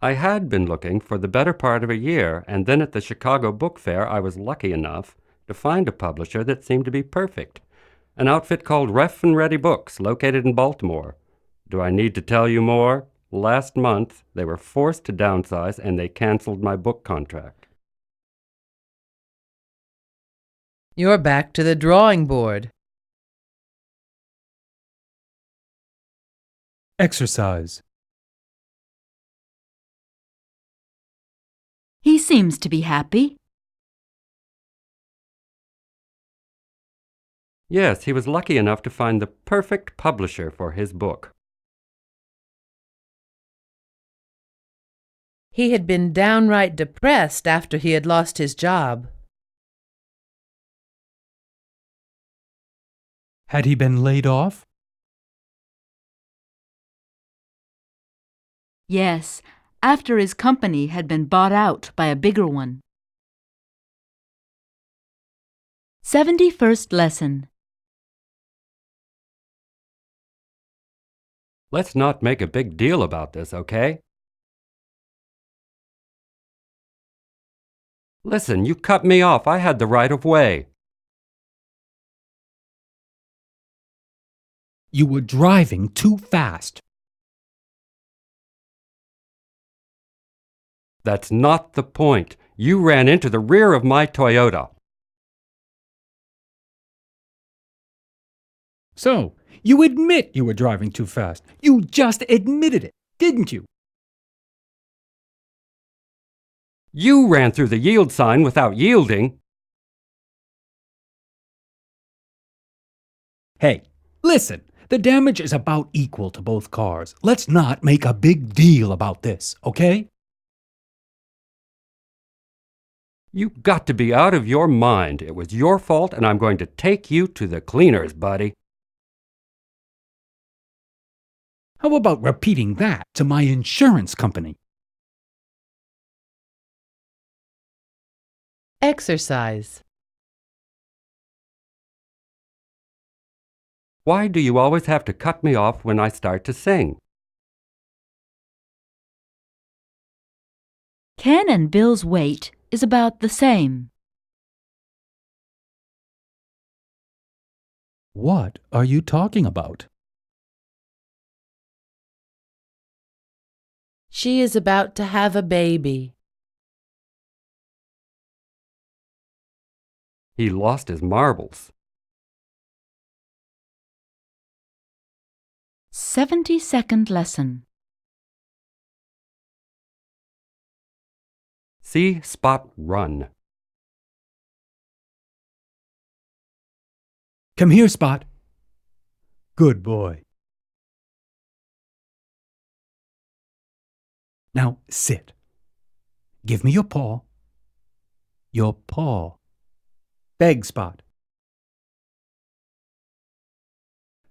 Speaker 3: I had been looking for the better part of a year, and then at the Chicago Book Fair I was lucky enough to find a publisher that seemed to be perfect. An outfit called Ref and Ready Books, located in Baltimore. Do I need to tell you more? Last month, they were forced to downsize and they canceled my book contract.
Speaker 1: You're back to the drawing board.
Speaker 2: Exercise.
Speaker 4: He seems to be happy.
Speaker 3: Yes, he was lucky enough to find the perfect publisher for his book.
Speaker 1: He had been downright depressed after he had lost his job.
Speaker 2: Had he been laid off?
Speaker 4: Yes, after his company had been bought out by a bigger one. 71st lesson.
Speaker 3: Let's not make a big deal about this, okay? Listen, you cut me off. I had the right of way.
Speaker 2: You were driving too fast.
Speaker 3: That's not the point. You ran into the rear of my Toyota.
Speaker 2: So, you admit you were driving too fast. You just admitted it, didn't you?
Speaker 3: You ran through the yield sign without yielding.
Speaker 2: Hey, listen, the damage is about equal to both cars. Let's not make a big deal about this, okay?
Speaker 3: You got to be out of your mind. It was your fault, and I'm going to take you to the cleaners, buddy.
Speaker 2: How about repeating that to my insurance company?
Speaker 1: Exercise.
Speaker 3: Why do you always have to cut me off when I start to sing?
Speaker 4: Ken and Bill's weight is about the same.
Speaker 2: What are you talking about?
Speaker 1: She is about to have a baby.
Speaker 3: He lost his marbles.
Speaker 4: 72nd lesson.
Speaker 3: See Spot run.
Speaker 2: Come here, Spot. Good boy. Now sit. Give me your paw. Your paw. Beg, Spot.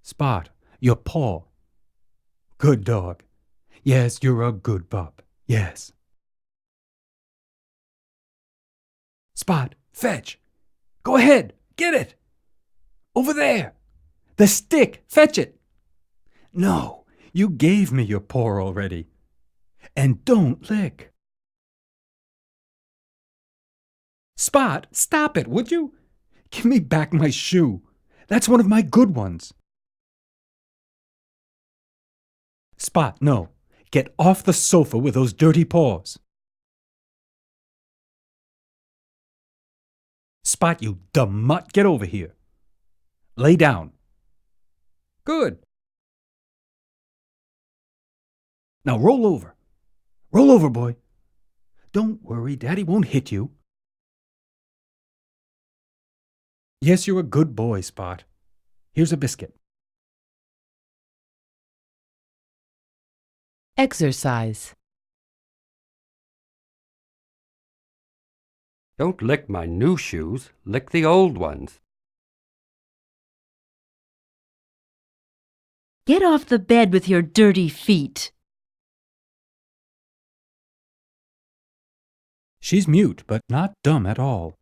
Speaker 2: Spot, your paw. Good dog. Yes, you're a good pup. Yes. Spot, fetch. Go ahead, get it. Over there. The stick, fetch it. No, you gave me your paw already. And don't lick. Spot, stop it, would you? Give me back my shoe. That's one of my good ones. Spot, no. Get off the sofa with those dirty paws. Spot, you dumb mutt, get over here. Lay down. Good. Now roll over. Roll over, boy. Don't worry, Daddy won't hit you. Yes, you're a good boy, Spot. Here's a biscuit.
Speaker 1: Exercise.
Speaker 3: Don't lick my new shoes. Lick the old ones.
Speaker 4: Get off the bed with your dirty feet.
Speaker 2: She's mute, but not dumb at all.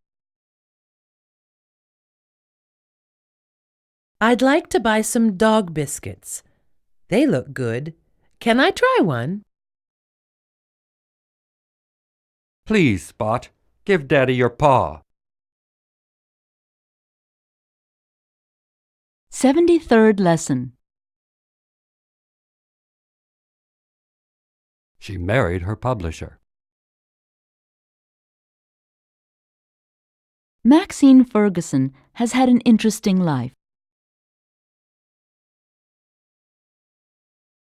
Speaker 1: I'd like to buy some dog biscuits. They look good. Can I try one?
Speaker 3: Please, Spot, give Daddy your paw.
Speaker 4: 73rd lesson.
Speaker 3: She married her publisher.
Speaker 4: Maxine Ferguson has had an interesting life.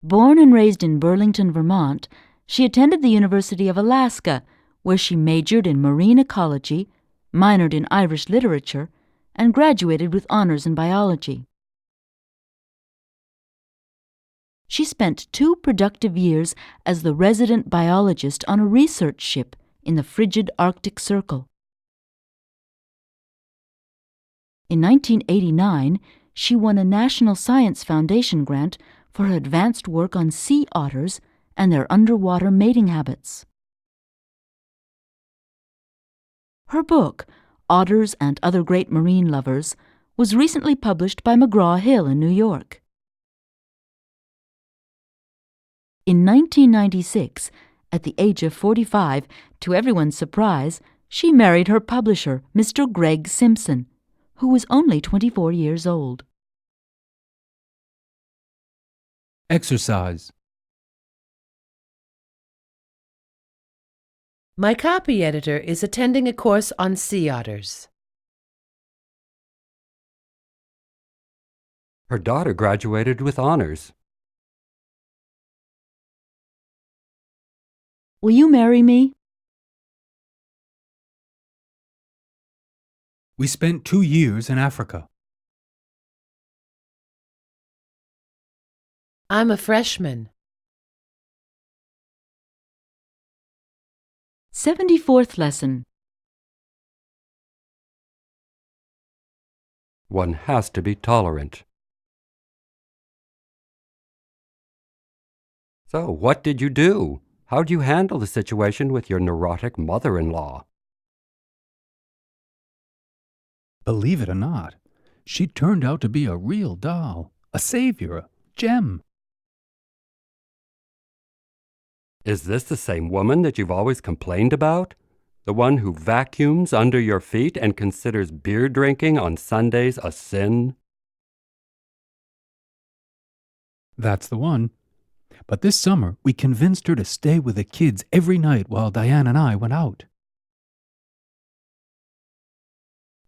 Speaker 4: Born and raised in Burlington, Vermont, she attended the University of Alaska, where she majored in marine ecology, minored in Irish literature, and graduated with honors in biology. She spent 2 productive years as the resident biologist on a research ship in the frigid Arctic Circle. In 1989, she won a National Science Foundation grant for her advanced work on sea otters and their underwater mating habits. Her book, Otters and Other Great Marine Lovers, was recently published by McGraw-Hill in New York. In 1996, at the age of 45, to everyone's surprise, she married her publisher, Mr. Greg Simpson, who was only 24 years old.
Speaker 2: Exercise.
Speaker 1: My copy editor is attending a course on sea otters.
Speaker 3: Her daughter graduated with honors.
Speaker 4: Will you marry me?
Speaker 2: We spent 2 years in Africa.
Speaker 1: I'm a freshman.
Speaker 4: 74th lesson.
Speaker 3: One has to be tolerant. So, what did you do? How'd you handle the situation with your neurotic mother-in-law?
Speaker 2: Believe it or not, she turned out to be a real doll, a savior, a gem.
Speaker 3: Is this the same woman that you've always complained about? The one who vacuums under your feet and considers beer drinking on Sundays a sin?
Speaker 2: That's the one. But this summer, we convinced her to stay with the kids every night while Diane and I went out.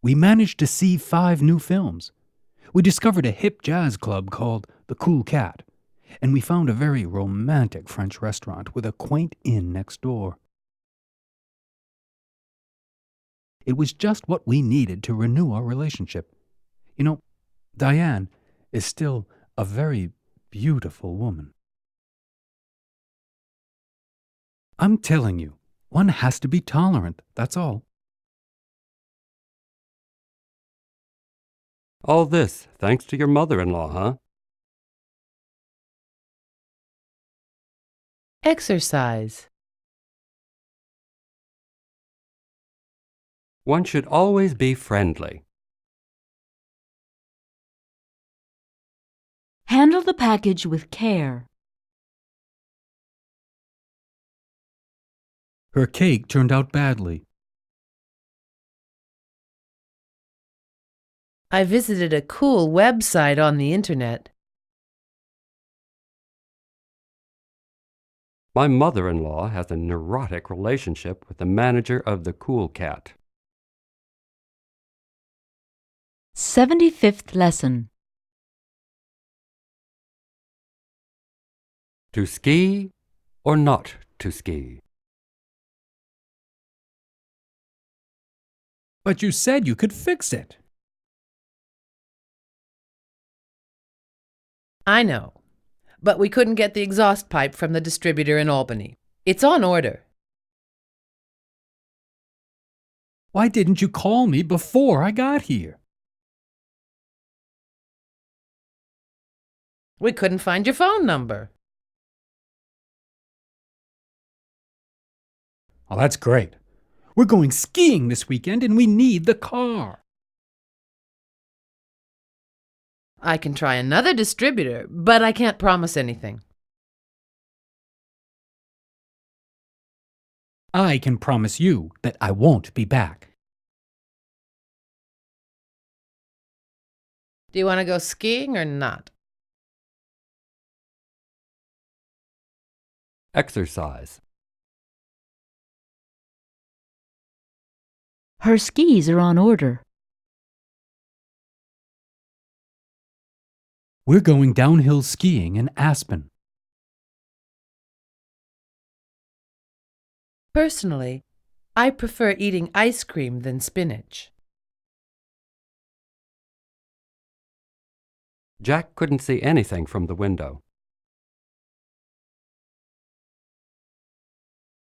Speaker 2: We managed to see 5 new films. We discovered a hip jazz club called The Cool Cat, and we found a very romantic French restaurant with a quaint inn next door. It was just what we needed to renew our relationship. You know, Diane is still a very beautiful woman. I'm telling you, one has to be tolerant, that's all.
Speaker 3: All this thanks to your mother-in-law, huh?
Speaker 1: Exercise.
Speaker 3: One should always be friendly.
Speaker 4: Handle the package with care.
Speaker 2: Her cake turned out badly.
Speaker 1: I visited a cool website on the internet.
Speaker 3: My mother-in-law has a neurotic relationship with the manager of the Cool Cat.
Speaker 4: 75th lesson.
Speaker 3: To ski or not to ski?
Speaker 2: But you said you could fix it.
Speaker 1: I know, but we couldn't get the exhaust pipe from the distributor in Albany. It's on order.
Speaker 2: Why didn't you call me before I got here?
Speaker 1: We couldn't find your phone number.
Speaker 2: Oh, that's great. We're going skiing this weekend and we need the car.
Speaker 1: I can try another distributor, but I can't promise anything.
Speaker 2: I can promise you that I won't be back.
Speaker 1: Do you want to go skiing or not?
Speaker 3: Exercise.
Speaker 4: Her skis are on order.
Speaker 2: We're going downhill skiing in Aspen.
Speaker 1: Personally, I prefer eating ice cream than spinach.
Speaker 3: Jack couldn't see anything from the window.